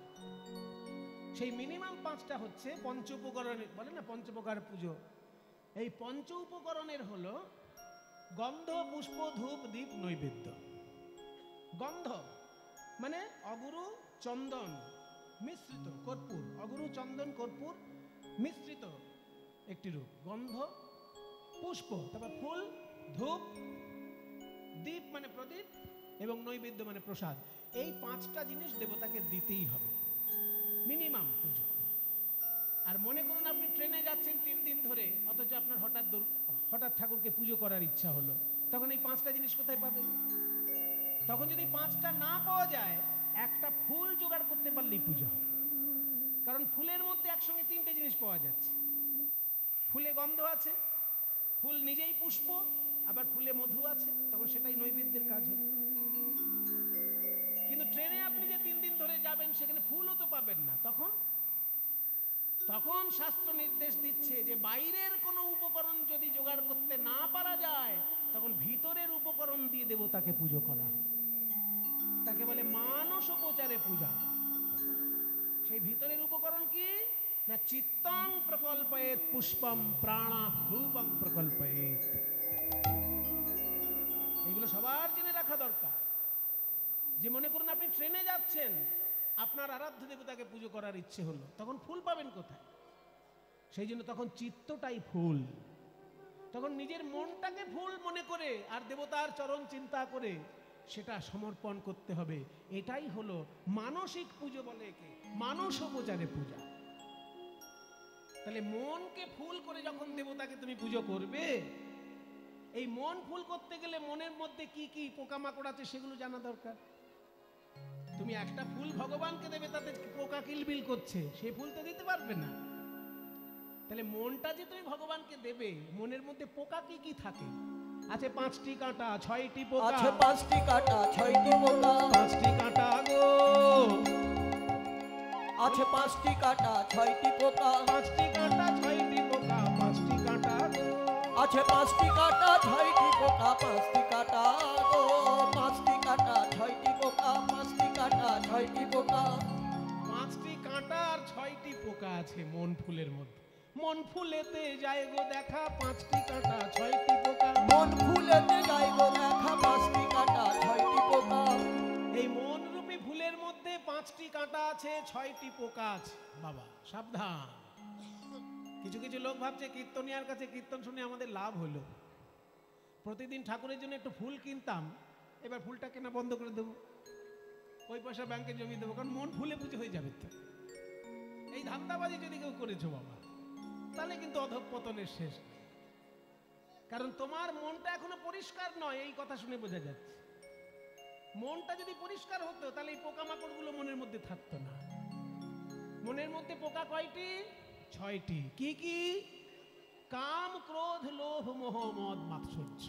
সেই মিনিমাম 5টা হচ্ছে পঞ্চ উপকরণের, বলে না পঞ্চপ্রকার পুজো। এই পঞ্চ উপকরণের হলো গন্ধ, পুষ্প, ধূপ, দীপ, নৈবেদ্য। গন্ধ মানে অগুরু, চন্দন মিশ্রিত কর্পূর, অগুরু, চন্দন, কর্পূর মিশ্রিত একটি রূপ গন্ধ। পুষ্প, তারপর ফুল, ধূপ, দীপ মানে প্রদীপ, এবং নৈবেদ্য মানে প্রসাদ। এই 5টা জিনিস দেবতাকে দিতেই হবে মিনিমাম পুজো। আর মনে করুন আপনি ট্রেনে যাচ্ছেন 3 দিন ধরে, অথচ আপনার হঠাৎ ঠাকুরকে পুজো করার ইচ্ছা হলো, তখন এই 5টা জিনিস কোথায় পাবেন? তখন যদি 5টা না পাওয়া যায়, একটা ফুল জোগাড় করতে পারলেই পুজো হয়। কারণ ফুলের মধ্যে একসঙ্গে 3টে জিনিস পাওয়া যাচ্ছে। ফুলে গন্ধ আছে, ফুল নিজেই পুষ্প, আবার ফুলে মধু আছে, তখন সেটাই নৈবেদ্যের কাজ হবে। কিন্তু ট্রেনে আপনি যে 3 দিন ধরে যাবেন, সেখানে ফুলও তো পাবেন না। তখন শাস্ত্র নির্দেশ দিচ্ছে যে বাইরের কোনো উপকরণ যদি জোগাড় করতে না পারা যায়, তখন ভিতরের উপকরণ দিয়ে দেবতাকে পুজো করা হয়। তাকে বলে মানসোপচারে পূজা। সেই ভিতরের উপকরণ কি না? চিত্তং প্রকল্পয়েত পুষ্পম প্রাণা ধূপং প্রকল্পয়েত। এগুলো সবার জেনে রাখা দরকার। যে মনে করুন আপনি ট্রেনে যাচ্ছেন, আপনার আরাধ্য দেবতাকে পুজো করার ইচ্ছে হলো, তখন ফুল পাবেন কোথায়? সেই জন্য তখন চিত্তটাই ফুল, তখন নিজের মনটাকে ফুল মনে করে আর দেবতার চরণ চিন্তা করে সেটা সমর্পণ করতে হবে। এটাই হলো মানসিক পুজো বলে একে, মানস উপচারে পূজা। তাহলে মনকে ফুল করে যখন দেবতাকে তুমি পুজো করবে, এই মন ফুল করতে গেলে মনের মধ্যে কি কি পোকামাকড় আছে সেগুলো জানা দরকার। তুমি একটা ফুল ভগবানকে দেবে, তাতে পোকা কিলবিল করছে, সেই ফুল তো দিতে পারবে না। তাহলে মনটা যে তুমি ভগবানকে দেবে, মনের মধ্যে পোকা কি কি থাকে? আছে 5টি কাঁটা 6টি পোকা, আছে 5টি কাঁটা 6টি পোকা, 5টি কাঁটা গো, আছে 5টি কাঁটা 6টি পোকা, 5টি কাঁটা 6টি পোকা, 5টি কাঁটা গো, আছে 5টি কাঁটা 6টি পোকা, 5টি কাঁটা গো, 5টি কাঁটা 6টি পোকা, 5টি কাঁটা 6টি পোকা। 5টি কাঁটা আর 6টি পোকা আছে মন ফুলের মধ্যে। মন ফুলেতে যায় গো দেখা 5টি কাঁটা 6টি পোকা, মন ফুলেতে যায় গো দেখা 5টি কাঁটা 6টি পোকা। এই মন রূপী ফুলের মধ্যে 5টি কাঁটা আছে 6টি পোকা আছে। বাবা সাবধান। কিছু কিছু লোক ভাবছে কীর্তনিয়ার কাছে কীর্তন শুনে আমাদের লাভ হলো, প্রতিদিন ঠাকুরের জন্য একটু ফুল কিনতাম, এবার ফুলটা কেনা বন্ধ করে দেবো, ওই পয়সা ব্যাংকে জমিয়ে দেবো, কারণ মন ফুলে পুজো হয়ে যাবে। তো এই ধান্দাবাজি যদি কেউ করেছো বাবা, তাহলে কিন্তু অধঃপতনের শেষ নেই। কারণ তোমার মনটা এখনো পরিষ্কার নয়, এই কথা শুনে বোঝা যাচ্ছে। মনটা যদি পরিষ্কার হতো তাহলে এই পোকামাকড় গুলো মনের মধ্যে থাকতো না। মনের মধ্যে পোকা কয়টি? 6টি। কি কি? কাম, ক্রোধ, লোভ, মোহ, মদ, মাৎসর্য।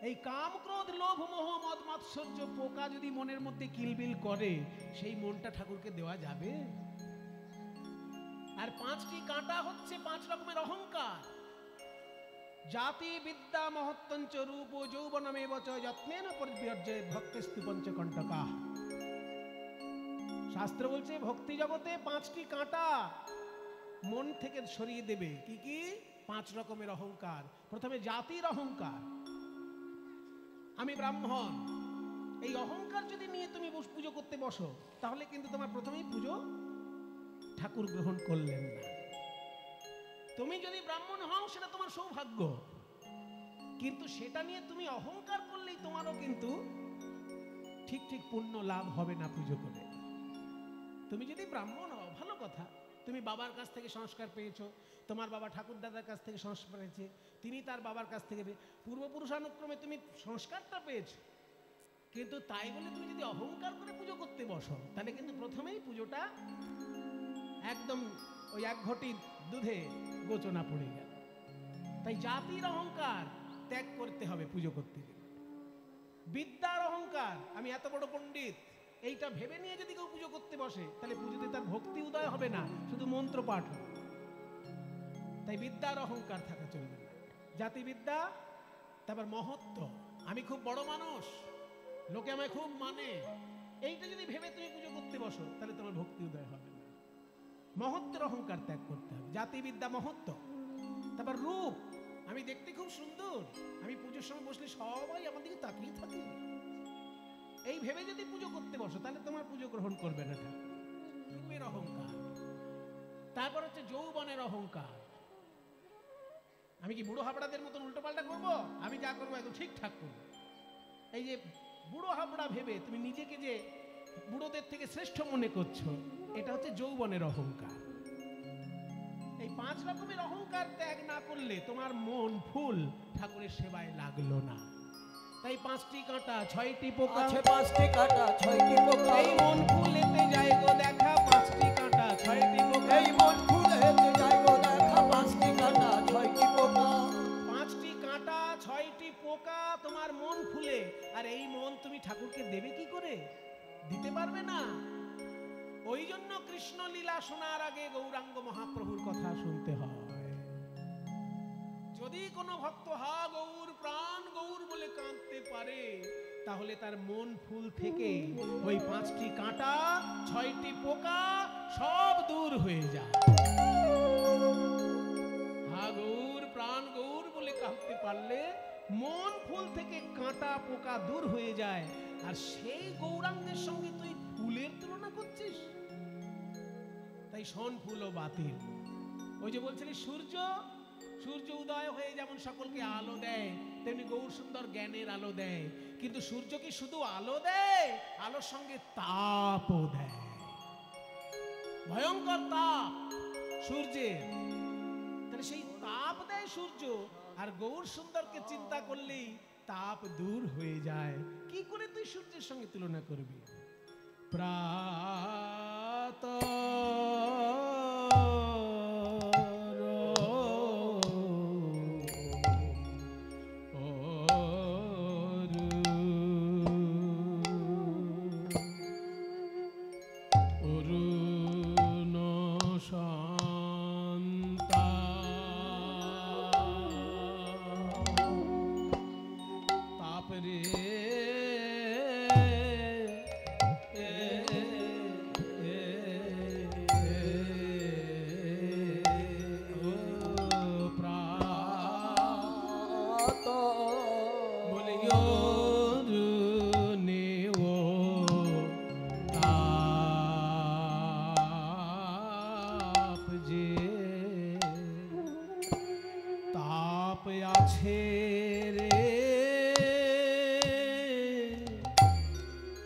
এই কাম, ক্রোধ, লোভ, মোহ, মদ, মাৎসর্য পোকা যদি মনের মধ্যে কিলবিল করে, সেই মনটা ঠাকুরকে দেওয়া যাবে? আর 5টি কাঁটা হচ্ছে 5 রকমের অহংকার। জাতি, বিদ্যা, মহত্তঞ্চ, রূপ, যৌবনমেব চ যত্নেন পরিবর্জে ভক্তিস্তু পঞ্চকণ্টকা। শাস্ত্র বলছে ভক্তি জগতে 5টি কাঁটা মন থেকে সরিয়ে দেবে। কি কি? 5 রকমের অহংকার। প্রথমে জাতির অহংকার, আমি ব্রাহ্মণ। এই অহংকার যদি নিয়ে তুমি পুজো করতে বসো, তাহলে কিন্তু তোমার প্রথমেই পুজো ঠাকুর গ্রহণ করলেন না। তুমি যদি ব্রাহ্মণ হও সেটা তোমার সৌভাগ্য, কিন্তু সেটা নিয়ে তুমি অহংকার করলেই তোমারও কিন্তু ঠিক ঠিক পুণ্য লাভ হবে না পুজো করে। তুমি যদি ব্রাহ্মণ হও ভালো কথা, তুমি বাবার কাছ থেকে সংস্কার পেয়েছো, তোমার বাবা ঠাকুর দাদার কাছ থেকে সংস্কার পেয়েছে, তিনি তার বাবার কাছ থেকে পূর্বপুরুষানুক্রমে তুমি সংস্কারটা পেয়েছো। কিন্তু তাই বলে তুমি যদি অহংকার করে পুজো করতে বসো, তাহলে কিন্তু প্রথমেই পুজোটা একদম ওই 1 ঘটি দুধে গোচনা পড়ে গেল। তাই জাতির অহংকার ত্যাগ করতে হবে পুজো করতে গেলে। বিদ্যার অহংকার, আমি এত বড় পণ্ডিত, এইটা ভেবে নিয়ে যদি কেউ পুজো করতে বসে, তাহলে পুজোতে তার ভক্তি উদয় হবে না, শুধু মন্ত্র পাঠ হবে। তাই বিদ্যার অহংকার থাকা চলবে না। জাতিবিদ্যা, তারপর মহত্ব, আমি খুব বড় মানুষ, লোকে আমায় খুব মানে, এইটা যদি ভেবে তুমি পুজো করতে বসো, তাহলে তোমার ভক্তি উদয় হবে না। মহত্বের অহংকার ত্যাগ করতে হবে। জাতিবিদ্যা, মহত্ব। তারপর রূপ, আমি দেখতে খুব সুন্দর, আমি পুজোর সময় বসলে সবাই আমার দিকে তাকিয়ে থাকে, এই ভেবে যদি পুজো করতে বসো, তাহলে তোমার পুজো গ্রহণ করবে না ঠাকুর। রূপের অহংকার। তারপর হচ্ছে যৌবনের অহংকার, আমি কি বুড়ো হাবড়াদের মতন উল্টো পাল্টা করবো, আমি যা করবো একদম ঠিকঠাক করবো। এই যে বুড়ো হাবড়া ভেবে তুমি নিজেকে যে বুড়োদের থেকে শ্রেষ্ঠ মনে করছো, এটা হচ্ছে যৌবনের অহংকার। এই 5 রকমের অহংকার ত্যাগ না করলে তোমার মন ফুল ঠাকুরের সেবায় লাগলো না। তাই 5টি কাঁটা 6টি পোকা, আছে 5টি কাঁটা 6টি পোকা, এই মন ফুলেতে যায় গো দেখা 5টি কাঁটা 6টি পোকা, এই মন ফুলেতে যায় গো দেখা 5টি কাঁটা 6টি পোকা। 5টি কাঁটা 6টি পোকা তোমার মন ফুলে, আর এই মন তুমি ঠাকুরকে দেবে কি করে? দিতে পারবে না। ওই জন্য কৃষ্ণ লীলা শোনার আগে গৌরাঙ্গ মহাপ্রভুর কথা শুনতে হয়। যদি কোনো ভক্ত হা গৌর প্রাণ গৌর বলে কাঁদতে পারে, তাহলে তার মন ফুল থেকে ওই 5টি কাঁটা 6টি পোকা সব দূর হয়ে যায়। হা গৌর প্রাণ গৌর বলে কাঁদতে পারলে মন ফুল থেকে কাঁটা পোকা দূর হয়ে যায়, আর সেই গৌরাঙ্গের সঙ্গে তুই ফুলের তুলনা করছিস। তাই শোন, ফুলও বাতিল। ওই যে বলছিলি সূর্য, সূর্য উদয় হয়ে যেমন সকলকে আলো দেয়, তেমনি গৌর সুন্দর জ্ঞানের আলো দেয়। কিন্তু সূর্য কি শুধু আলো দেয়? আলোর সঙ্গে তাপও দেয়, ভয়ঙ্কর তাপ সূর্যের। তাহলে সেই তাপ দেয় সূর্য, আর গৌর সুন্দরকে চিন্তা করলেই তাপ দূর হয়ে যায়। কি করে তুই সূর্যের সঙ্গে তুলনা করবি? প্রাত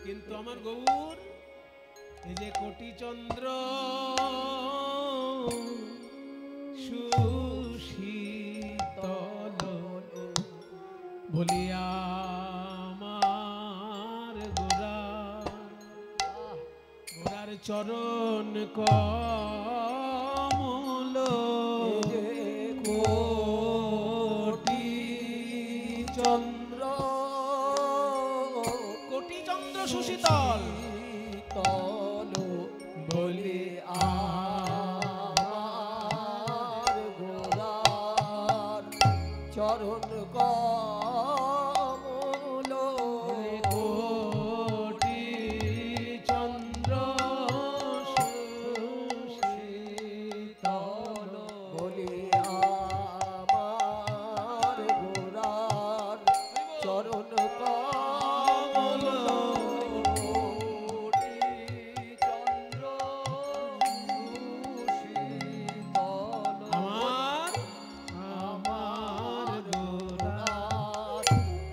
কিন্তু আমার গৌর এই যে কোটি চন্দ্র সুশীতল বলিয়া আমার গোরার চরণ কমল কোটি চন্দ্র সুশীতল তল বলে আমার গোরার চরণ কমল কোটি চন্দ্র সুশীতল বলে আমার গোরার চরণ কমল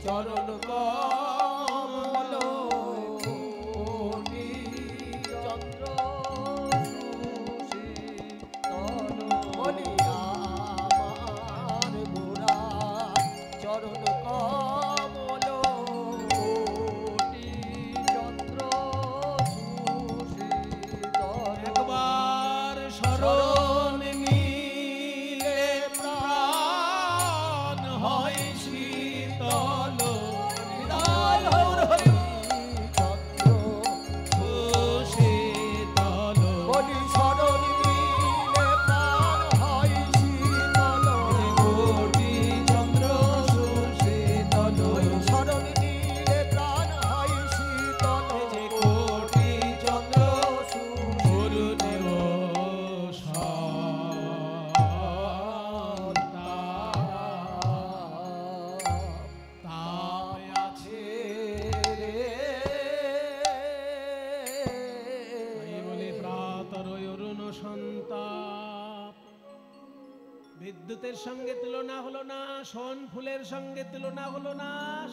চরণ কমল কোটি চন্দ্র সুশীতল বলিয়া আমার গোরার চরণ কমল কোটি চন্দ্র সুশীতল একবার শরণ নিলে প্রাণ হয় শীতল। বিদ্যুতের সঙ্গে তুলনা হলো না, সোন ফুলের সঙ্গে তুলনা হলো না,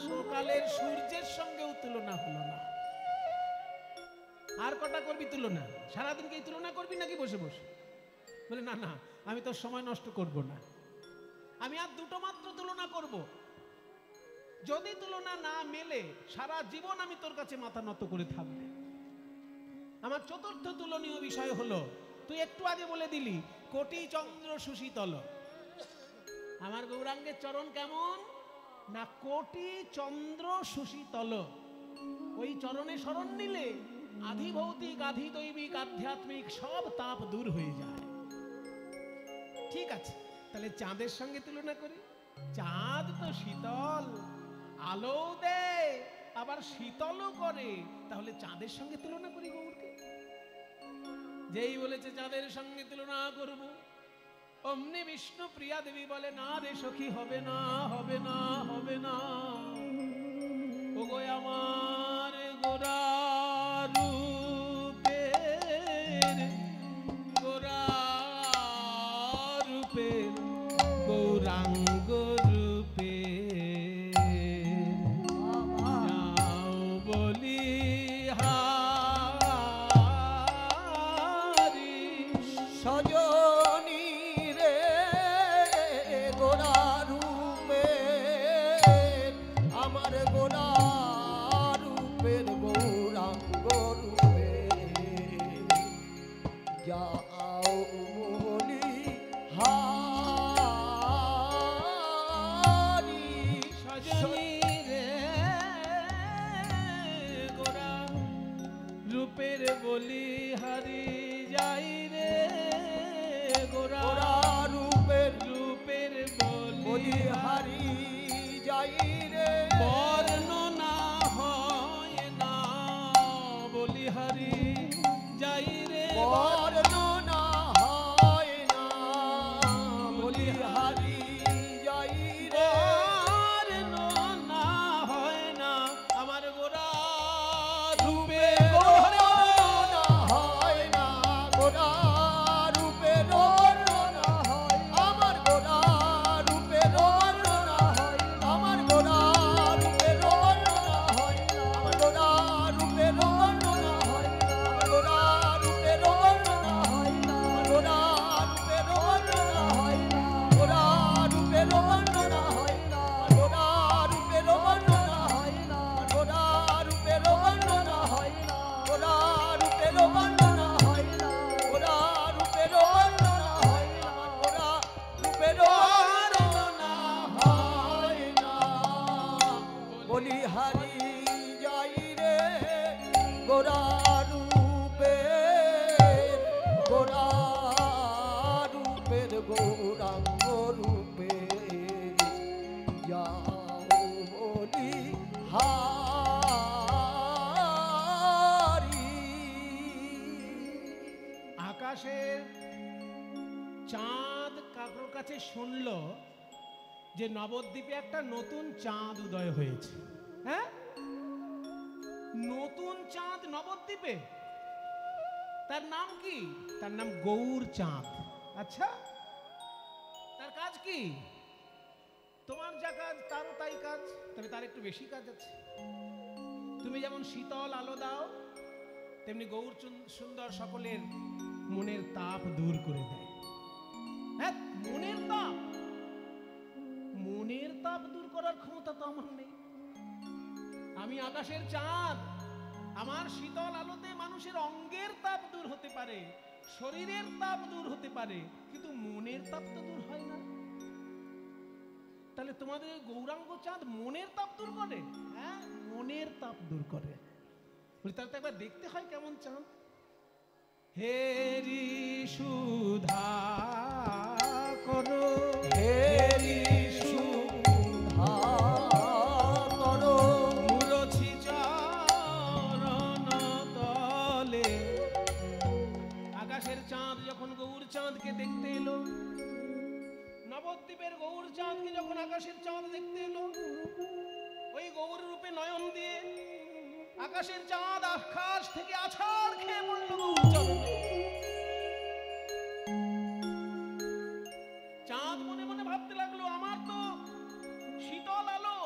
সকালের সূর্যের সঙ্গেও তুলনা হলো না। আর কটা করবি তুলনা? সারাদিন কি তুলনা করবি নাকি বসে বসে? বলে না না, আমি তো সময় নষ্ট করব না, আমি আর দুটো মাত্র তুলনা করব। যদি তুলনা না মেলে সারা জীবন আমি তোর কাছে মাথা নত করে থাকবো। আমার চতুর্থ তুলনীয় বিষয় হলো, তুই একটু আগে বলে দিলি কোটি চন্দ্র সুশীতল। আমার গৌরাঙ্গের চরণ কেমন না? কোটি চন্দ্র সুশীতল। ওই চরণে শরণ নিলে আধি ভৌতিক আধি দৈবিক আধ্যাত্মিক সব তাপ দূর হয়ে যায়। ঠিক আছে, তাহলে চাঁদের সঙ্গে তুলনা করি। চাঁদ তো শীতল, আলো দেয় আবার শীতলও করে, তাহলে চাঁদের সঙ্গে তুলনা করি গৌরকে। যেই বলেছে চাঁদের সঙ্গে তুলনা করব, অমনি বিষ্ণু প্রিয়া দেবী বলে, না রে সখী, হবে না, হবে না, হবে না। ওগো আমার গোরা রূপের, গোরা রূপের, গৌরাঙ্গ রূপে যাও বলি হারি। সজনী রে গোরা রূপে, আমার গোরা রূপের গৌরাঙ্গ রূপে যাও বলি হারি। সজনী রে গোরা রূপের বলি হারি, যাই রে গোরা রূপের রূপের বলি বলি হারি যাই রে। বর্ণনা হয় না বলি হারি, যাই রে বর্ণনা হয় না বলি হারি যাই রে। বর্ণনা হয় না আমার গোরা রূপে বর্ণনা হয় না গোরা রূপের বর্ণনা হয়, আমার গোরা রূপের বর্ণনা হয়, আমার গোরা রূপের বর্ণনা হয়, আমার গোরা রূপের বর্ণনা হয়, আমার গোরা রূপের বর্ণনা হয়, আমার গোরা রূপের বর্ণনা হয়, গোরা রূপের বর্ণনা হয়, গোরা রূপের বর্ণনা হয়, গোরা রূপের বর্ণনা হয়, গোরা রূপের বর্ণনা হয়, গোরা রূপের বর্ণনা হয়, গোরা রূপের বর্ণনা হয় না বলি হারি যাই রে গোরা রূপের, গোরা রূপের গৌরাঙ্গ রূপে যাও বলি হারি। আকাশের চাঁদ কারোর কাছে শুনল যে নবদ্বীপে একটা নতুন চাঁদ উদয় হয়েছে। হ্যাঁ, নতুন চাঁদ নবদ্বীপে, তার নাম কি? তার নাম গৌর চাঁদ। আচ্ছা, তার কাজ কি? তোমার যা কাজ তারও তাই কাজ, তবে তার একটু বেশি কাজ আছে। তুমি যেমন শীতল আলো দাও, তেমনি গৌর সুন্দর সকলের মনের তাপ দূর করে দেয়। হ্যাঁ, মনের তাপ, মনের তাপ দূর করার ক্ষমতা তো আমার নেই। আমি আকাশের চাঁদ, আমার শীতল আলোতে মানুষের অঙ্গের তাপ দূর হতে পারে, শরীরের তাপ দূর হতে পারে, কিন্তু মনের তাপ তো দূর হয় না। তাহলে তোমাদের গৌরাঙ্গ চাঁদ মনের তাপ দূর করে? হ্যাঁ, মনের তাপ দূর করে। তাহলে তো একবার দেখতে হয় কেমন চাঁদ। হেরি সুধা করো, হেরি সুধা করো, মুরছি চরণ তলে। আকাশের চাঁদ যখন গৌর চাঁদকে দেখতে এলো, নবদ্বীপের গৌর চাঁদকে যখন আকাশের চাঁদ দেখতে এলো, ওই গৌর রূপে নয়ন দিয়ে আকাশের চাঁদ আকাশ থেকে আছাড় খেয়ে পড়ল গৌর চরণে। চাঁদ মনে মনে ভাবতে লাগলো, আমার তো শীতল আলো,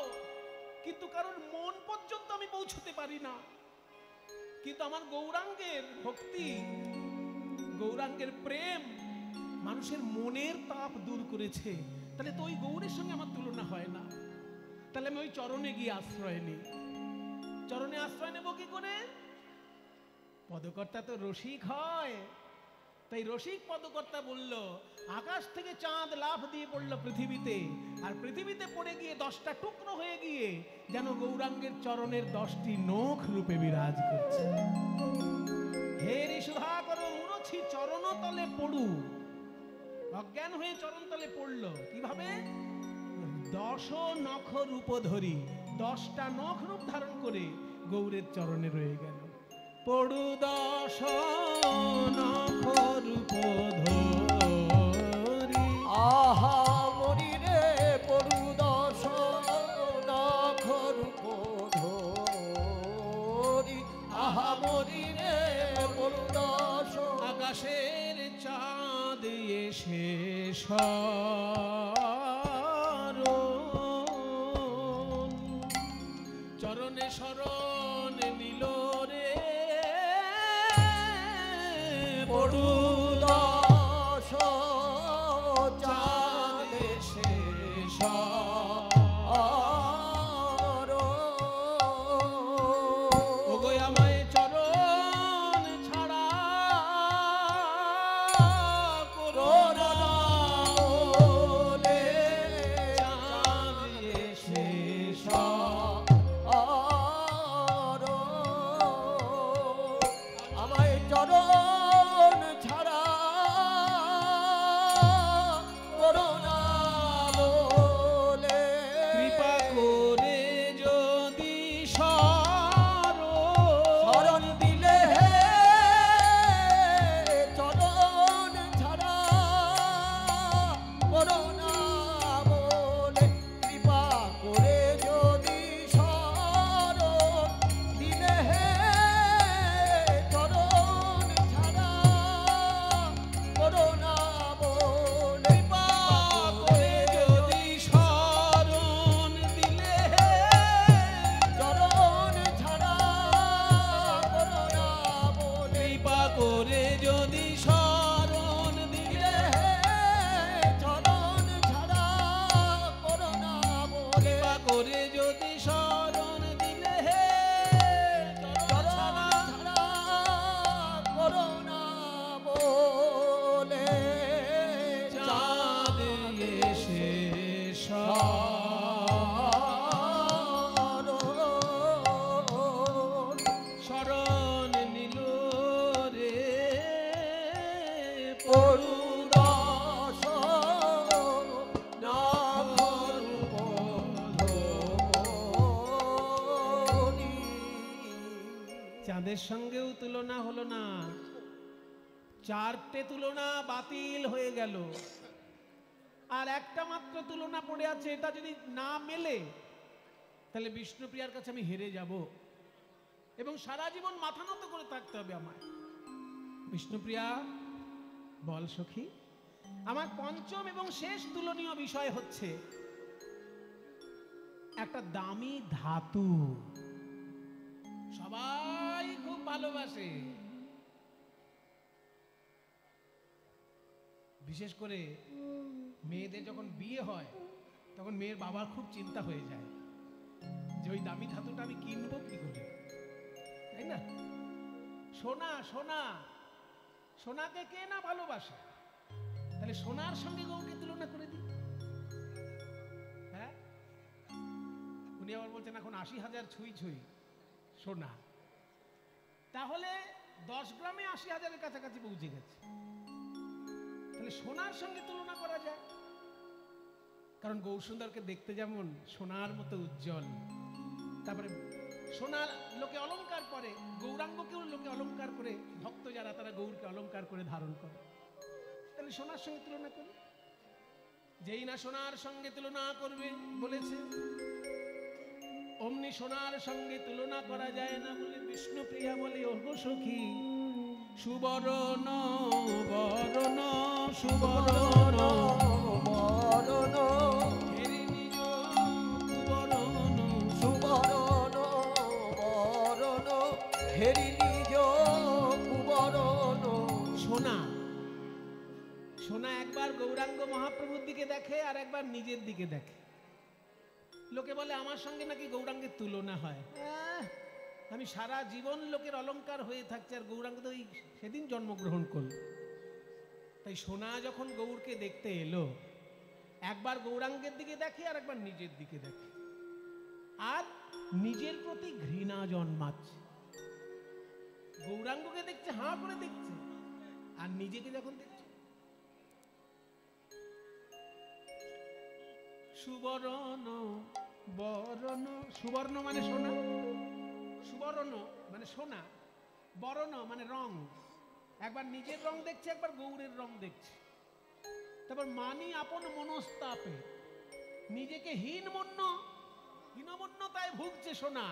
কিন্তু কারোর মন পর্যন্ত আমি পৌঁছতে পারি না, কিন্তু আমার গৌরাঙ্গের ভক্তি, গৌরাঙ্গের প্রেম মানুষের মনের তাপ দূর করেছে। তাহলে তো ওই গৌরের সঙ্গে আমার তুলনা হয় না। তাহলে আমি ওই চরণে গিয়ে আশ্রয় নিই। চরণে আশ্রয় নেব কি করে? পদকর্তা তো রসিক হয়, তাই রসিক পদকর্তা বলল, আকাশ থেকে চাঁদ লাফ দিয়ে পড়ল পৃথিবীতে, আর পৃথিবীতে পড়ে গিয়ে 10টা টুকরো হয়ে গিয়ে যেন গৌরাঙ্গের চরণের 10টি নখ রূপে বিরাজ করছে। হেরি সুধা করো, মুরছি চরণ তলে পড়ু। অজ্ঞান হয়ে চরণ তলে পড়ল কিভাবে? 10 নখ রূপ ধরি, 10টা নখ রূপ ধারণ করে গৌরের চরণে রয়ে গেল। পড়ু 10 নখ রূপ ধরি, করি রে পরুদশ আকাশের চাঁদ এসে চরণে শরণ নিল রে পরুদশ চাঁদ এসে ওগো আমায় চরণ ছাড়া করোনা বলে চাঁদ এসে আমায় চরণ ছাড়া করোনা বলে কৃপা করে যদি শরণ দিলে চরণ ছাড়া করোনা বলে কৃপা করে যদি শরণ দিলে চরণ ছাড়া করোনা বলে কৃপা করে যদি শরণ দিলে চরণ ছাড়া করোনা বলে কৃপা করে যদি শরণ দিলে চরণ ছাড়া করোনা বলে কৃপা করে যদি শরণ দিলে চরণ ছাড়া করোনা বলে চাঁদ এসে শরণ নিল রে পরুদশ চাঁদের সঙ্গেও তুলনা হলো না, চারটে তুলনা বাতিল হয়ে গেল, আর একটা মাত্র তুলনা পড়ে আছে। এটা যদি না মেলে তাহলে বিষ্ণুপ্রিয়ার কাছে আমি হেরে যাব এবং সারা জীবন মাথা নত করে থাকতে হবে আমায়। বিষ্ণুপ্রিয়া বল সখী, আমার পঞ্চম এবং শেষ তুলনীয় বিষয় হচ্ছে একটা দামি ধাতু সবাই খুব ভালোবাসে, বিশেষ করে মেয়েদের যখন বিয়ে হয় তখন মেয়ের বাবার খুব চিন্তা হয়ে যায় যে ওই দামি ধাতুটা আমি কিনবো কি করে, তাই না? সোনা সোনা সোনাকে কে না ভালোবাসে, তাহলে সোনার সঙ্গে গৌরকে তুলনা করে দিই। হ্যাঁ, উনি আবার বলছেন এখন ৮০,০০০ ছুঁই ছুঁই সোনা, তাহলে 10 গ্রামে ৮০,০০০-এর কাছাকাছি পৌঁছে গেছে। তাহলে সোনার সঙ্গে তুলনা করা যায়, কারণ গৌরসুন্দরকে দেখতে যেমন সোনার মতো উজ্জ্বল, তারপরে সোনার লোকে অলংকার করে, গৌরাঙ্গকেও লোকে অলংকার করে, ভক্ত যারা তারা গৌরকে অলংকার করে ধারণ করে, তাহলে সোনার সঙ্গে তুলনা করি। যেই না সোনার সঙ্গে তুলনা করবে বলেছে, অমনি সোনার সঙ্গে তুলনা করা যায় না বলে বিষ্ণুপ্রিয়া বলে, ওগো সখী সুবরণ বরণ সুবরণ বরণ হেরি নিজ কুবরণ সুবরণ বরণ হেরি নিজ কুবরণ। সোনা সোনা একবার গৌরাঙ্গ মহাপ্রভুর দিকে দেখে আর একবার নিজের দিকে দেখে, লোকে বলে আমার সঙ্গে নাকি গৌরাঙ্গের তুলনা হয়। আমি সারা জীবন লোকের অলংকার হয়ে থাকছি, আর গৌরাঙ্গ তো সেদিন জন্মগ্রহণ করল। তাই সোনা যখন গৌরকে দেখতে এলো, একবার গৌরাঙ্গের দিকে দেখে আর একবার নিজের দিকে দেখে, আর নিজের প্রতি ঘৃণা জন্মাচ্ছে। গৌরাঙ্গকে দেখছে, হাঁ করে দেখছে, আর নিজেকে যখন দেখছে সুবর্ণ বরণ, সুবর্ণ মানে সোনা, সুবর্ণ মানে সোনা, বরণ মানে রং, একবার নিজের রং দেখছে একবার গৌরের রং দেখছে। তারপর মানি আপন মনস্তাপে, নিজেকে হীনমন্যতায় ভুগছে সোনা,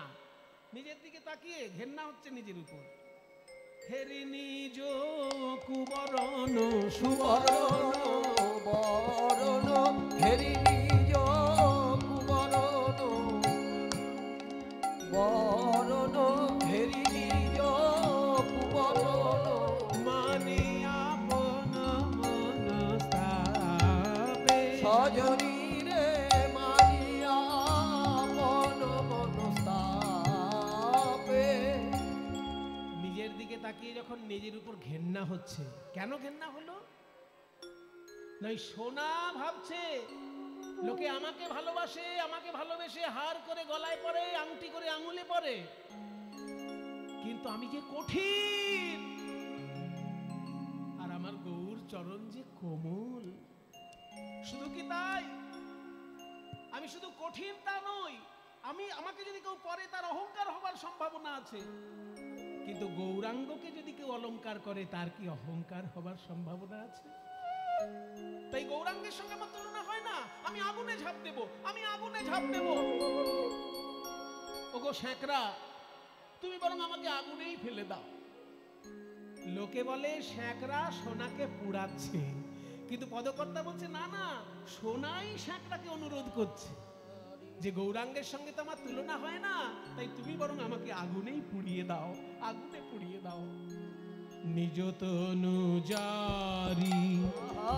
নিজের দিকে তাকিয়ে ঘেন্না হচ্ছে নিজের উপর। হেরি নিজ কুবরণ সুবরণ বরণ হেরি নিজ কুবরণ বরণ হেরি নিজ কুবরণ মানে আপন মনস্তাপে সজনী রে মানিয়া মন মনস্তাপে। নিজের দিকে তাকিয়ে যখন নিজের উপর ঘেন্না হচ্ছে, কেন ঘেন্না হলো? নয় সোনা ভাবছে লোকে আমাকে ভালোবাসে, আমাকে ভালোবেসে হার করে গলায় পরে, আংটি করে আঙুলে পরে, কিন্তু আমি যে কঠিন আর আমার গৌর চরণ যে কোমল। শুধু কি তাই? আমি শুধু কঠিন তা নই, আমাকে যদি কেউ পরে তার অহংকার হবার সম্ভাবনা আছে, কিন্তু গৌরাঙ্গকে যদি কেউ অলংকার করে তার কি অহংকার হবার সম্ভাবনা আছে? তাই গৌরাঙ্গের সঙ্গে আমার তুলনা হয় না। আমি আগুনে ঝাঁপ দেব, আমি আগুনে ঝাঁপ দেব। ওগো শ্যাকরা, তুমি বরং আমাকে আগুনেই ফেলে দাও। লোকে বলে শ্যাকরা সোনাকে পুড়াচ্ছে, কিন্তু পদকর্তা বলছে না না, সোনাই শ্যাকরাকে অনুরোধ করছে যে গৌরাঙ্গের সঙ্গে তো আমার তুলনা হয় না, তাই তুমি বরং আমাকে আগুনেই পুড়িয়ে দাও, আগুনে পুড়িয়ে দাও। নিজ তনু জারি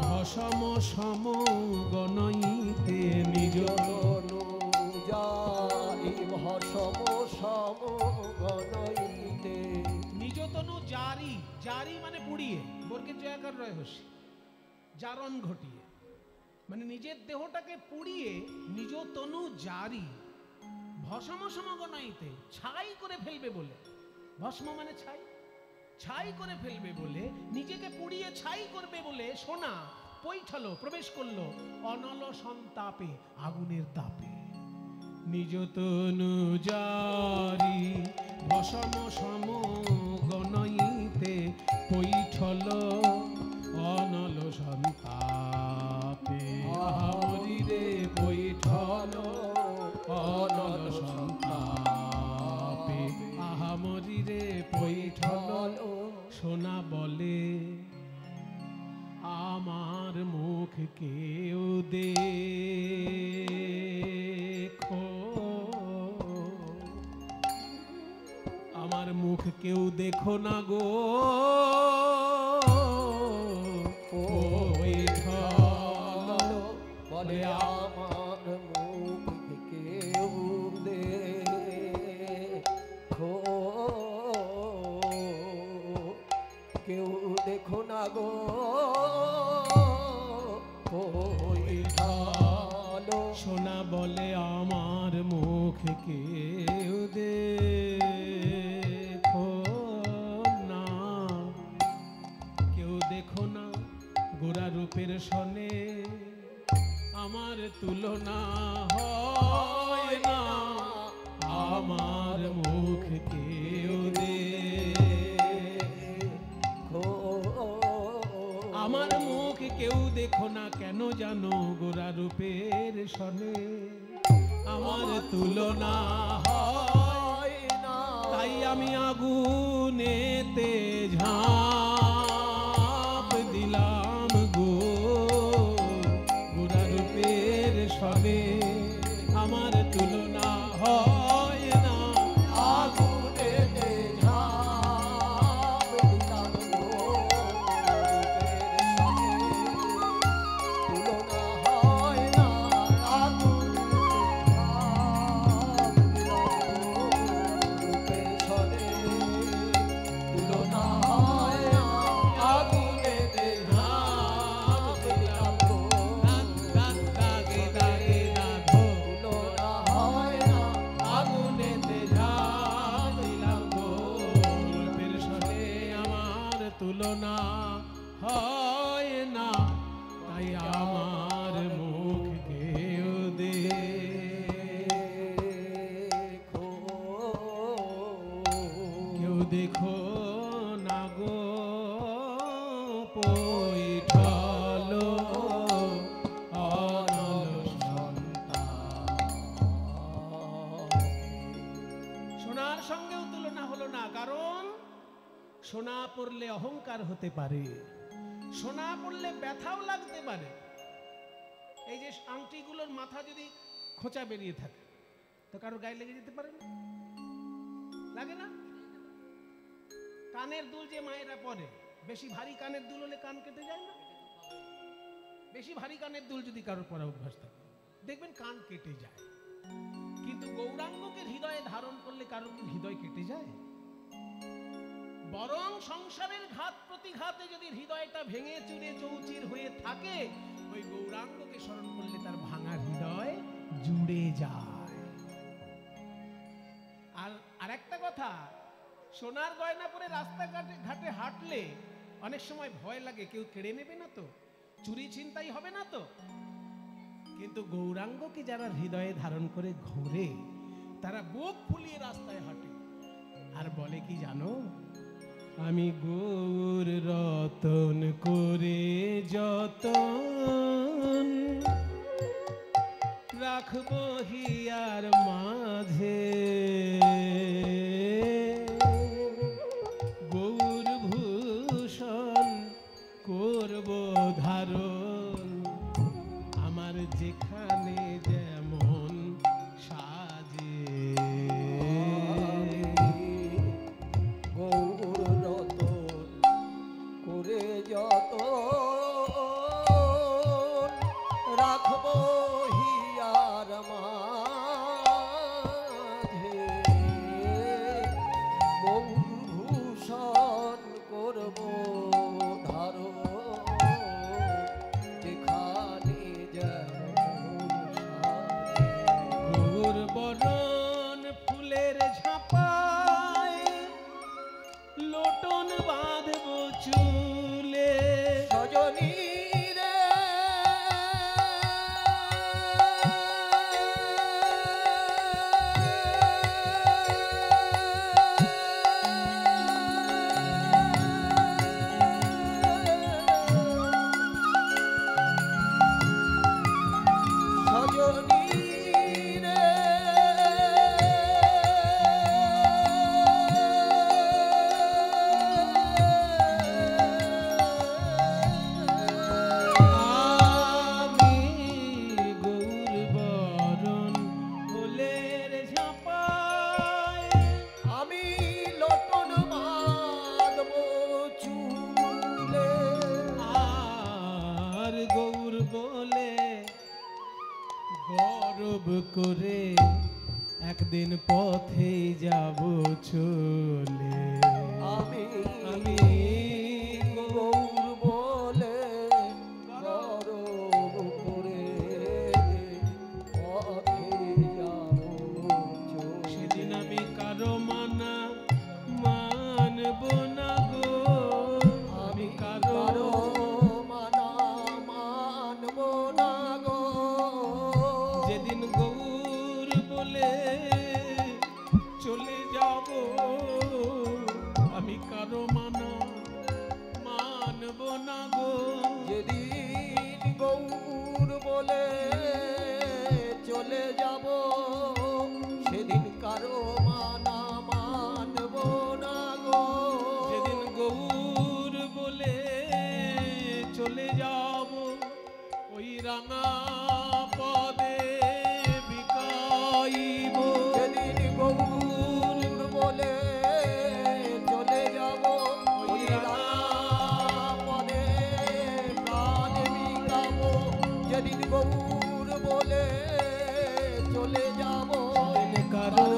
ভসম সম গণইতে নিজ তনু জারি ভসম সম গণইতে নিজ তনু জারি, জারি মানে পুড়িয়ে, বর্গের জয়াকার রয় হসি, জারণ ঘটিয়ে, মানে নিজের দেহটাকে পুড়িয়ে নিজ তনু জারি ভসম সম গণইতে, ছাই করে ফেলবে বলে। ভস্ম মানে ছাই, ছাই করে ফেলবে বলে, নিজেকে পুড়িয়ে ছাই করবে বলে সোনা পৈঠলো, প্রবেশ করলো অনল সন্তাপে, আগুনের তাপে। নিজ তনু জারি ভসম সম গণইতে পৈঠল অনল সন্তাপে। আহামরি রে পৈঠল অনল সন্তাপে, আহামরি রে পৈঠল। সোনা বলে আমার মুখ কেউ দেখো, আমার মুখ কেউ দেখো না গো পৈঠল। বলে আমার মুখ কেউ দেখো, কেউ দেখো না গো পৈঠল। সোনা বলে আমার মুখ কেউ দেখো না, কেউ দেখো না, গোরা রূপের সনে আমার তুলনা হয় না, আমার মুখ কেউ দেখো, আমার মুখ কেউ দেখো না, কেন জানো গোরা রূপের সনে আমার তুলনা হয় না। তাই আমি আগুনেতে ঝাঁপ দিলাম গো, গোরা রূপের সনে আমার তুলনা হয় না, আগুনেতে ঝাঁপ দিলাম গো, রূপের সনে তুলনা হয় না। আগুনেতে ঝাঁপ দিলাম গো, রূপের সনে তুলনা হয় না। আগুনেতে ঝাঁপ দিলাম গো, দাগে দাগে দাধো তুলনা হয় না। আগুনেতে ঝাঁপ দিলাম গো, রূপের সনে আমার তুলনা হয় না, তাই আমার মুখ কেউ দেখো, কেউ দেখো না গো পৈঠল অনল সন্তান। সোনার সঙ্গেও তুলনা হলো না, কারণ সোনা পড়লে অহংকার হতে পারে, সোনা পড়লে ব্যথাও লাগতে পারে। এই যে আংটিগুলোর মাথা যদি খোঁচা বেরিয়ে থাকে তো কারোর গায়ে লেগে যেতে পারে না, লাগে না? কানের দুল যে মায়েরা পরে, বেশি ভারী কানের দুল হলে কান কেটে যায় না? বেশি ভারী কানের দুল যদি কারোর পরা অভ্যাস থাকে দেখবেন কান কেটে যায়। কিন্তু গৌরাঙ্গকে হৃদয়ে ধারণ করলে কারোর কি হৃদয় কেটে যায়? বরং সংসারের ঘাত প্রতিঘাতে যদি হৃদয়টা ভেঙে চুরে চৌচির হয়ে থাকে, ওই গৌরাঙ্গকে স্মরণ করলে তার ভাঙা হৃদয় জুড়ে যায়। আর আরেকটা কথা, সোনার গয়না পরে রাস্তাঘাটে ঘাটে হাঁটলে অনেক সময় ভয় লাগে কেউ কেড়ে নেবে না তো, চুরি ছিনতাই হবে না তো। কিন্তু গৌরাঙ্গকে যারা হৃদয়ে ধারণ করে ঘোরে তারা বুক ফুলিয়ে রাস্তায় হাঁটে আর বলে কি জানো, আমি গৌর রতন করে যতন রাখবো হিয়ার মাঝে, গৌর ভূষণ করব ধারণ আমার যেখানে যেমন সাজে। গৌর রতন করে যত রাখবো হিয়ার মাঝে, গৌর ভূষণ করব ধারণ যেখানে যেমন সাজে। গৌর বরণ ফুলের ঝাঁপায় লোটন বাঁধবো চুলে, সজনী রে সজনী রে আমি গৌর বরণ ফুলের ঝাঁপায় আমি লোটন বাঁধবো চুলে, আর গৌর বলে গৌরব করে একদিন পথে যাব চলে। আমি আমি গৌর বলে গৌরব করে পথে যাব চলে। সেদিন আমি কারো মানা মানব না গো, আমি কারো মানা মানব না গো, যেদিন গৌর বলে চলে যাব, আমি কারো মানা মানব না গো। যেদিন গৌর বলে চলে যাব, সেদিন কারো মানা মানব না গো। যেদিন গৌর বলে চলে যাব, ওই রাঙা পদে বিকাইব। যেদিন গৌর বলে চলে যাব, ওই রামপদে প্রাণ বিকাবো। যেদিন গৌর বলে চলে যাব, সেদিন কারো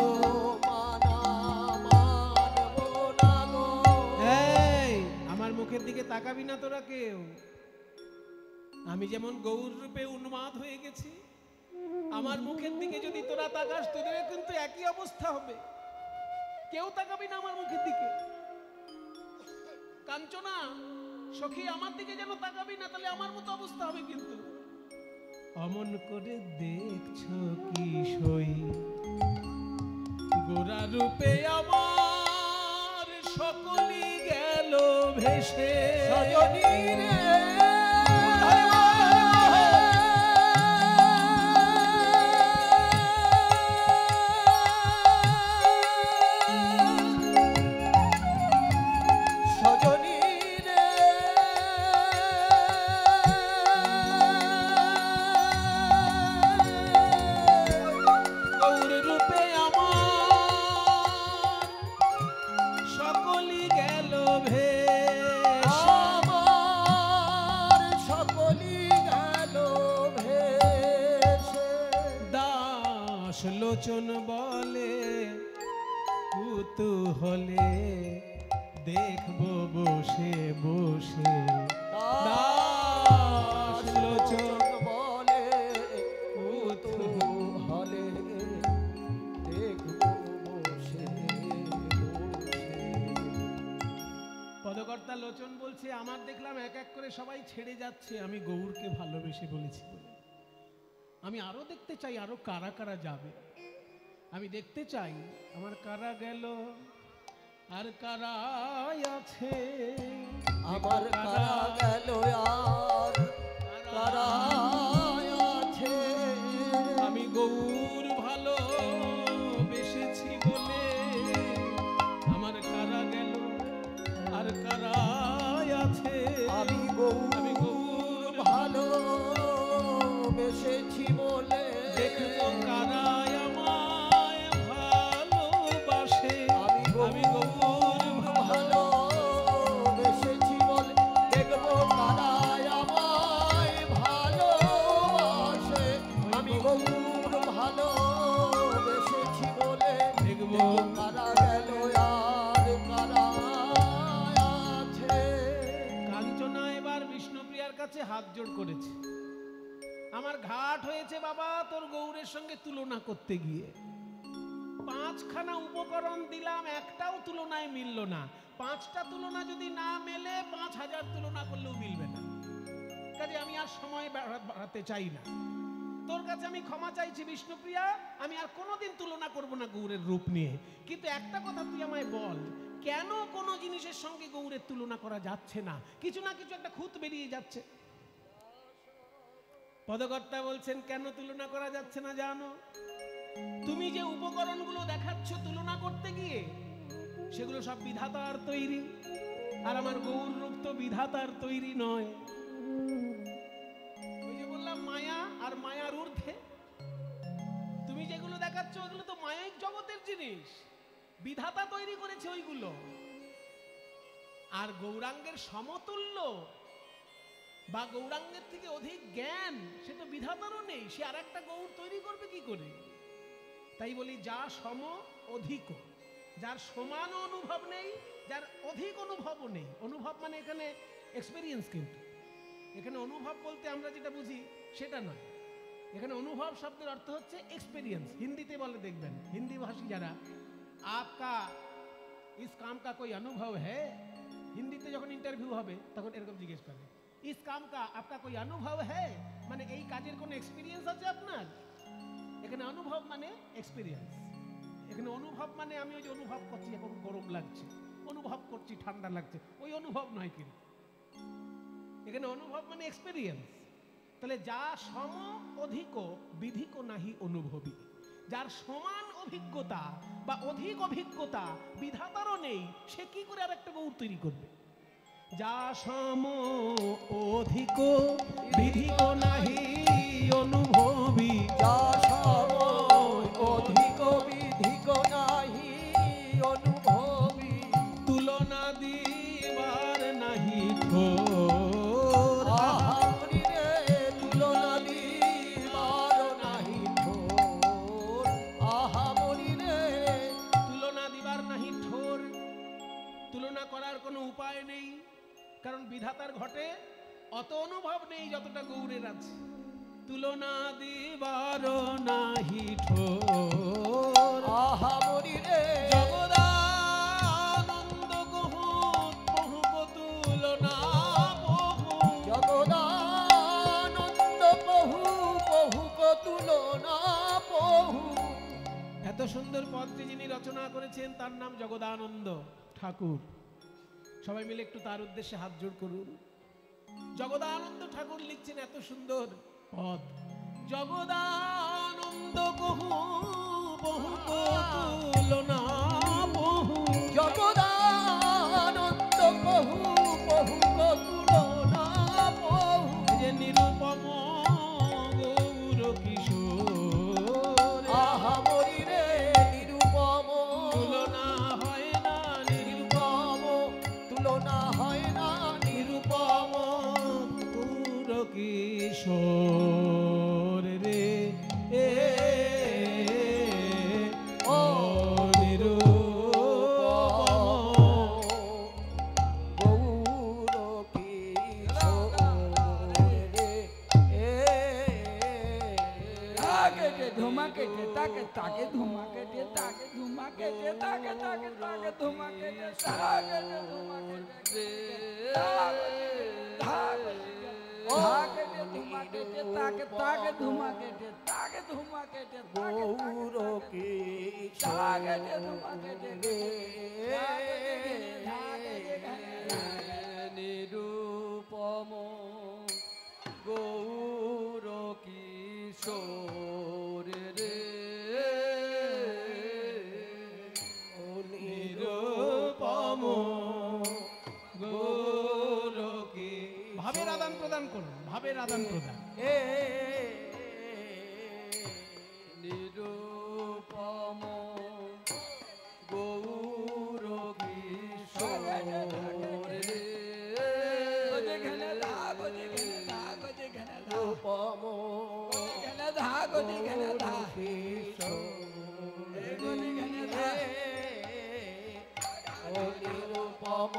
মানা মানব না গো। এই আমার মুখের দিকে তাকাবি না তোরা কেউ। আমি যেমন গৌর রূপে উন্মাদ হয়ে গেছি, আমার মুখের দিকে যদি তোরা তাকাস তোদের কিন্তু একই অবস্থা হবে। কেউ তাকাবি না আমার মুখের দিকে। কাঞ্চনা সখী আমার দিকে যেন তাকাবি না, তাহলে আমার মতো অবস্থা হবে কিন্তু। অমন করে দেখছো কি সই গোরা রূপে আমার সকলই গেল ভেসে। সজনী রে হলে দেখবো বসে বসে দাস লোচন বলে কৌতূহলে দেখবো বসে বসে। পদকর্তা লোচন বলছে, আমার দেখলাম এক এক করে সবাই ছেড়ে যাচ্ছে, আমি গৌরকে ভালোবেসে বলেছি বলে। আমি আরো দেখতে চাই আরো কারা কারা যাবে। আমি দেখতে চাই আমার কারা গেল আর কারা আছে, আমার কারা গেল আর কারা আছে। আমি গৌর ভালো বেসেছি বলে আমার কারা গেল আর কারা আছে। আমি গৌর ভালো বেসেছি বলে দেখবো কারা আমায় ভালোবাসে। আমি গৌর ভালো বেসেছি বলে দেখবো কারা আমায় ভালোবাসে। আমি গৌর ভালো বেসেছি বলে দেখবো কারা গেল আর কারা আছে। কাঞ্চনা এবার বিষ্ণুপ্রিয়ার কাছে হাত জোড় করেছে, আমার ঘাট হয়েছে বাবা তোর গৌরের সঙ্গে তুলনা করতে গিয়ে। 5খানা উপকরণ দিলাম, একটাও তুলনায় মিলল না। 5টা তুলনা যদি না মেলে 5000 তুলনা করলেও মিলবে না। কাজে আমি আর সময় বাড়াতে চাই না, তোর কাছে আমি ক্ষমা চাইছি বিষ্ণুপ্রিয়া, আমি আর কোনোদিন তুলনা করব না গৌরের রূপ নিয়ে। কিন্তু একটা কথা তুই আমায় বল, কেন কোনো জিনিসের সঙ্গে গৌরের তুলনা করা যাচ্ছে না? কিছু না কিছু একটা খুঁত বেরিয়ে যাচ্ছে। পদকর্তা বলছেন, কেন তুলনা করা যাচ্ছে না জানো? তুমি যে উপকরণগুলো দেখাচ্ছ তুলনা করতে গিয়ে, সেগুলো সব বিধাতার তৈরি, আর আমার গৌর রূপ তো বিধাতার তৈরি নয়। ওই যে বললাম মায়া আর মায়ার ঊর্ধ্বে, তুমি যেগুলো দেখাচ্ছ ওগুলো তো মায়াইক জগতের জিনিস, বিধাতা তৈরি করেছে ওইগুলো। আর গৌরাঙ্গের সমতুল্য বা গৌরাঙ্গের থেকে অধিক জ্ঞান সে তো বিধাতারও নেই, সে আর একটা গৌর তৈরি করবে কি করে? তাই বলি, যা সম অধিক, যার সমান অনুভব নেই, যার অধিক অনুভবও নেই। অনুভব মানে এখানে এক্সপেরিয়েন্স, কিন্তু এখানে অনুভব বলতে আমরা যেটা বুঝি সেটা নয়। এখানে অনুভব শব্দের অর্থ হচ্ছে এক্সপেরিয়েন্স। হিন্দিতে বলে, দেখবেন হিন্দি ভাষী যারা, আপকা ইস কাম কা কোই অনুভব হ্যায়, হিন্দিতে যখন ইন্টারভিউ হবে তখন এরকম জিজ্ঞেস করে, ইস কাম কা আপকা কোই অনুভব হ্যায়, মানে এই কাজের কোনো এক্সপেরিয়েন্স আছে আপনার? এখানে অনুভব মানে এক্সপেরিয়েন্স। এখানে অনুভব মানে আমি ওই যে অনুভব করছি এখন গরম লাগছে, অনুভব করছি ঠান্ডা লাগছে, ওই অনুভব নয়। কিন্তু এখানে অনুভব মানে এক্সপেরিয়েন্স। তাহলে যা সম অধিক বিধিক নাহি অনুভবী, যার সমান অভিজ্ঞতা বা অধিক অভিজ্ঞতা বিধাতারও নেই, সে কি করে আর একটা গৌর তৈরি করবে? যা সম অধিক বিধিক নাহি অনুভবী, যা সম অধিক বিধিক নাহি অনুভবী, তুলনা দিবার নাহি ঠোর। আহামরি রে তুলনা দিবার নাহি ঠোর, আহামরি রে তুলনা দিবার নাহি ঠোর, তুলনা করার কোনো উপায় নেই, কারণ বিধাতার ঘটে অত অনুভব নেই যতটা গৌরের আছে। তুলনা দিবার নাহি ঠোর, আহামরি রে জগদানন্দ কহু বহু তুলনা বহু, জগদানন্দ বহু বহু তুলনা বহু। এত সুন্দর পদটি যিনি রচনা করেছেন তার নাম জগদানন্দ ঠাকুর। সবাই মিলে একটু তার উদ্দেশ্যে হাত জোড় করুন। জগদানন্দ ঠাকুর লিখছেন এত সুন্দর পদ, জগদানন্দ বহু বহু তুলনা বহু, জগদানন্দ বহু বহু তুলনা বহু। যে নিরুপম গৌর কিশোর, আহামরি রে নিরুপম তুলনা হয় না, নিরুপম তুলনা হয় না, নিরুপম গৌর কিশোর রে ও নিরুপম তাকে তাকে ধুমা কেটে তাকে ধুমা কেটে তাকে তাকে তাকে ধুমা কেটে তাকে ধুমা কেটে ধুমা কেটে তাকে তাকে ধুমা কেটে তাকে ধুমা কেটে গৌর কি তাকে ধুমা কেটে নিরূপম গৌর কিশোর রে নিরূপম গৌর কি ভাবের আদান প্রদান করুন, ভাবের আদান প্রদান। নিরূপম গৌর কিশোর রে রূপম নিরূপম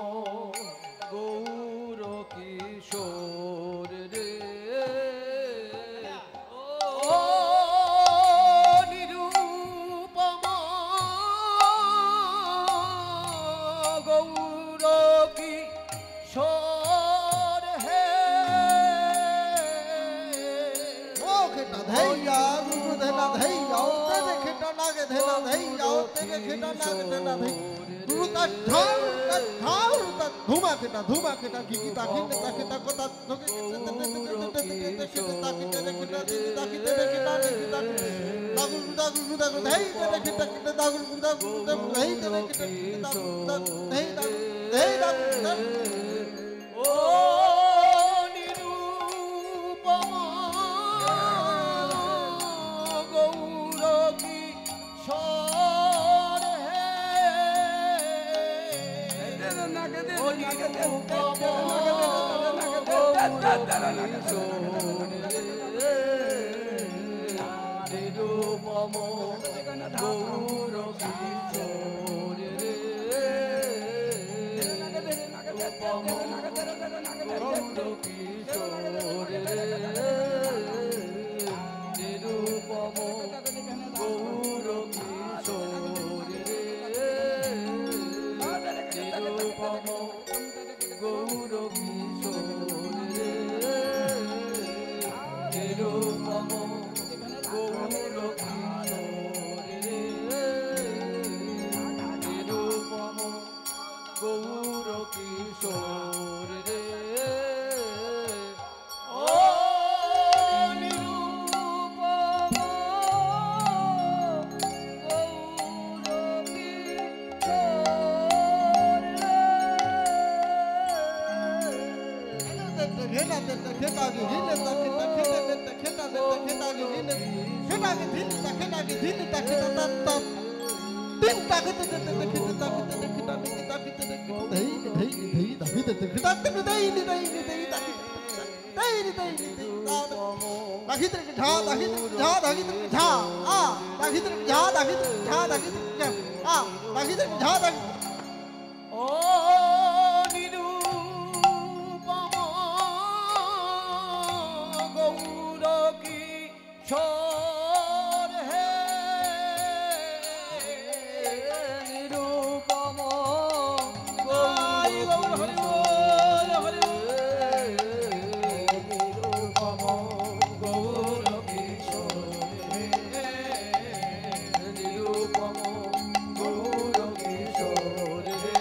গৌর কিশোর রে ও নিরূপম গৌর কিশোর হে ও খেটা ধৈয়া গুরু ধেলা ধৈয়া ও তেরে খেটা নাগে ধেলা ধৈয়া ও তেরে খেটা নাগে ধেলা ধৈ গুরু তা ঝাউ তা ধুমা খেটা কি তাকি কথা তোকে তাকি তেরে খেটা তাকি তেরে খেটা দাগুল ধৈ তেরে খেটা দাগুল ধৈ তেরে খেটা ধৈ ও নিরূপম গৌর কিশোর হে ও নিরূপম নিরূপম গৌর কিশোর রে নিরূপম গৌর কিশোর রে নিরূপম গৌর কিশোর রে নিরূপম গৌর কিশোর রে নিরূপম গৌর কিশোর রে নিরূপম গৌর কিশোর রে ও নিরূপম গৌর কিশোর খেটা খেটা কি হিলে তা খেটা খেটা কি হিলে খেটা কি ধিলে তা খেটা কি ধিলে তা খেটা তা তিন তা খেটা খেটা খেটা ধৈ তা খেটা খেটা ধৈ তা দাখিতে ঝা ঝা আ দাখিতে ঝা আ দাখিতে ঝা ও নিরূপম গৌর কিশোর হে নিরূপম গৌর নিরূপম গৌর কিশোর হে নিরূপম গৌর কিশোর হে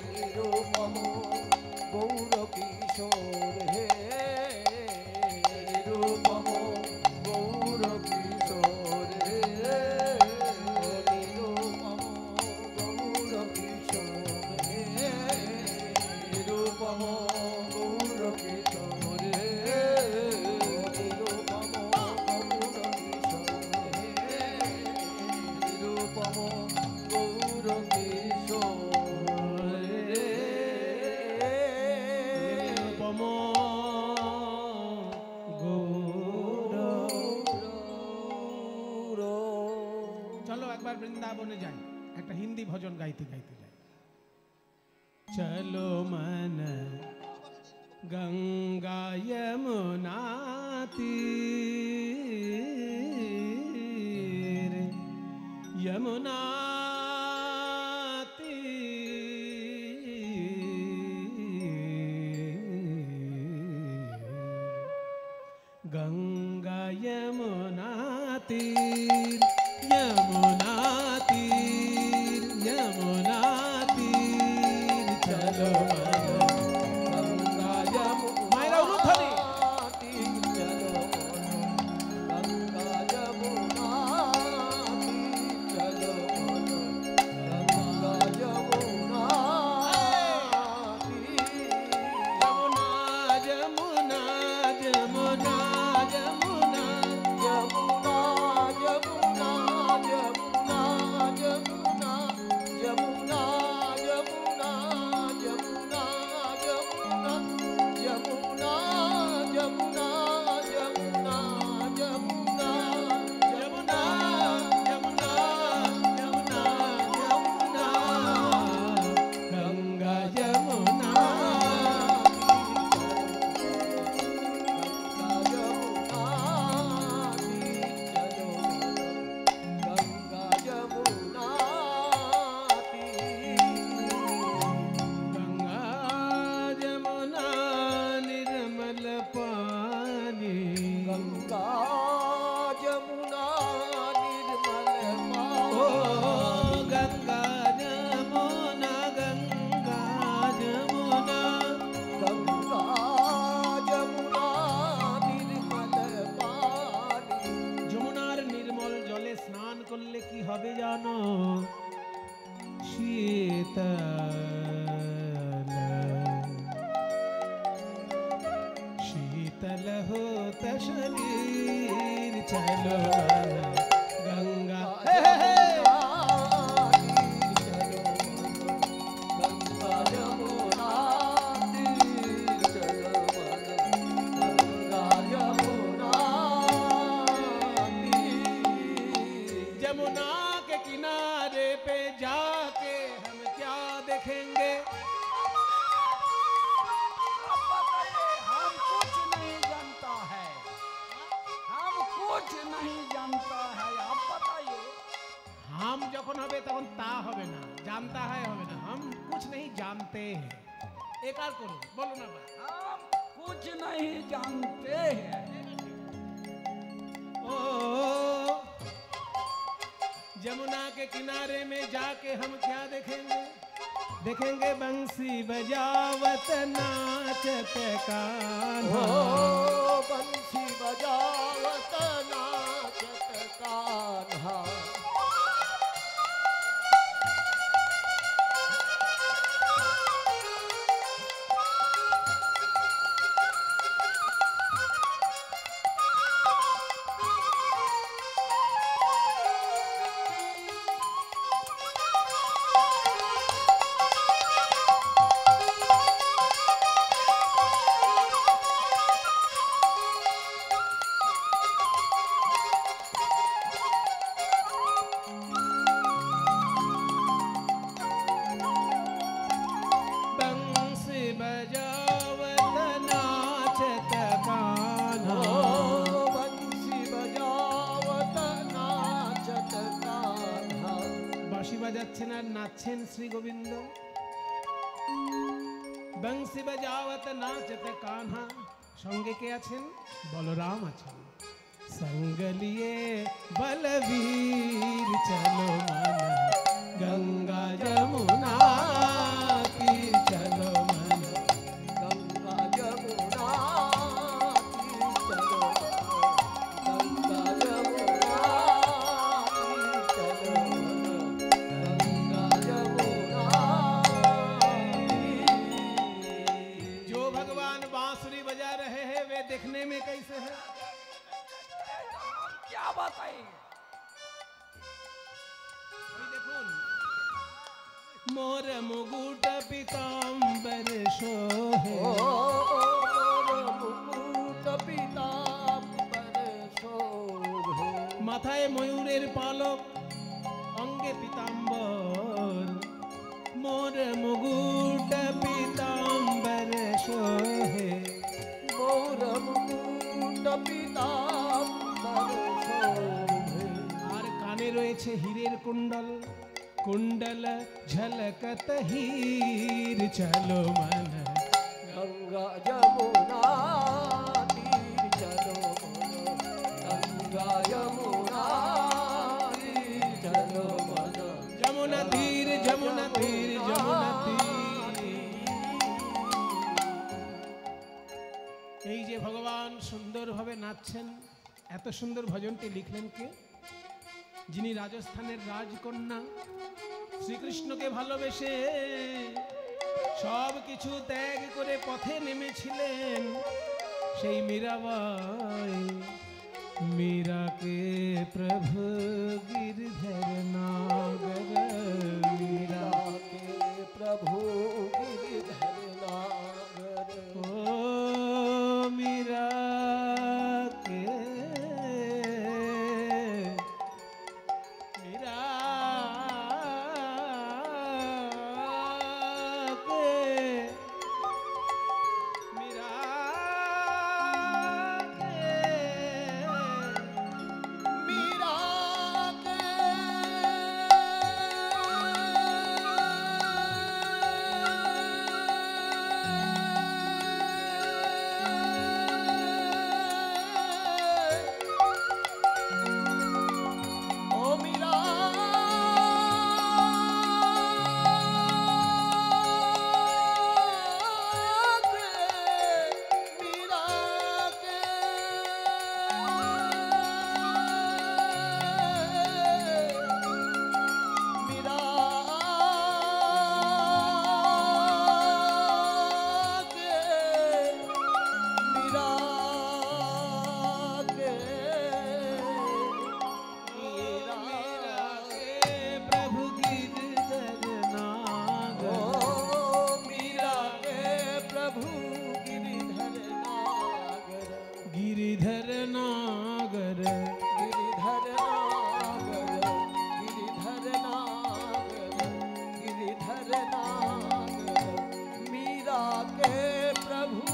নিরূপম গৌর কিশোর হে নিরূপম গৌর কিশোর হে নিরূপম গৌর কিশোর হে নিরূপম গৌর কিশোর হে নিরূপম গৌর কিশোর হে নিরূপম গৌর। চলো একবার বৃন্দাবনে যাই, একটা হিন্দি ভজন গাইতে গাইতে যাই। চলো মন গঙ্গা যমুনা তীর যমুনা গঙ্গা যমুনা তীর যমুনা তীর যমুনা তীর চলো গঙ্গা যমুনা মায়েরা উলুধ্বনি शीतल होत शरीर चलो गंगा जमुना के किनारे पे जाके हम क्या देखेंगे? हम कुछ नहीं जानता है, हम कुछ नहीं जानता है, आप बताइए। हम যখন হবে তখন তা হবে না, জানতা হয় হবে না, हम कुछ नहीं जानते हैं। एक और करो, बोलो ना भाई। हम कुछ नहीं जानते हैं। ओ जमुना के किनारे में जाके हम क्या देखेंगे? देखेंगे बंसी बजावत नाचत कान्हा। बंसी बजावत नाचत कान्हा। বাজাচ্ছেন আর নাচছেন শ্রী গোবিন্দ। বংশী বাজাওয়াত নাচত কাन्हा। সঙ্গে কে আছেন? বলরাম আছেন। संग लिए बलवीर चलो मन गंगा जमुना तीर चलो मन गंगा जमुना तीर चलो गंगा जमुना तीर चलो गंगा जमुना जो भगवान बांसुरी बजा रहे हैं वे देखने में कैसे है? क्या बताएंगे? দেখুন, मोर मुकुट पीताम्बर शोहे। मुकुट पीताम्बर शोभे। মাথায় ময়ূরের পালক, অঙ্গে পীতাম্বর। মোর মুকুট পীতাম্বর শোহে। मोर मुकुट पीताम्बर शोभे। আর কানে রয়েছে হীরের कुंडल कुंडल झलकत हीर चलो मन गंगा यमुना तीर चलो मन गंगा यमुना तीर चलो मन যমুনা তীর যমুনা তীর যমুনা তীর। এই যে ভগবান সুন্দরভাবে নাচছেন, এত সুন্দর ভজনটি লিখলেন কে? যিনি রাজস্থানের রাজকন্যা শ্রীকৃষ্ণকে ভালোবেসে সব কিছু ত্যাগ করে পথে নেমেছিলেন, সেই মীরাবাই। मीरा के प्रभु गिरधर नागर मीरा के प्रभु गिरधर नागर ओ मीरा के मीरा के मीरा गिरिधर नागर गिरिधर नागर गिरिधर नागर गिरिधर नागर मीरा के प्रभु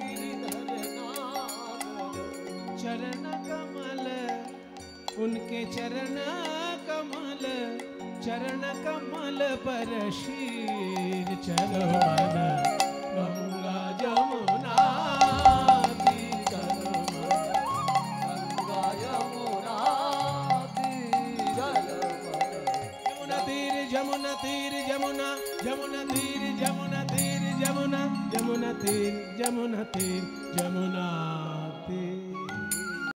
गिरिधर नागर चरण कमल उनके चरण कमल पर शीर चलो मन गंगा जमुना तीर चलो मन गंगा यमुना तीर चलो मन यमुना तीर यमुना तीर यमुना यमुना तीर यमुना तीर यमुना यमुना तीर यमुना तीर यमुना तीर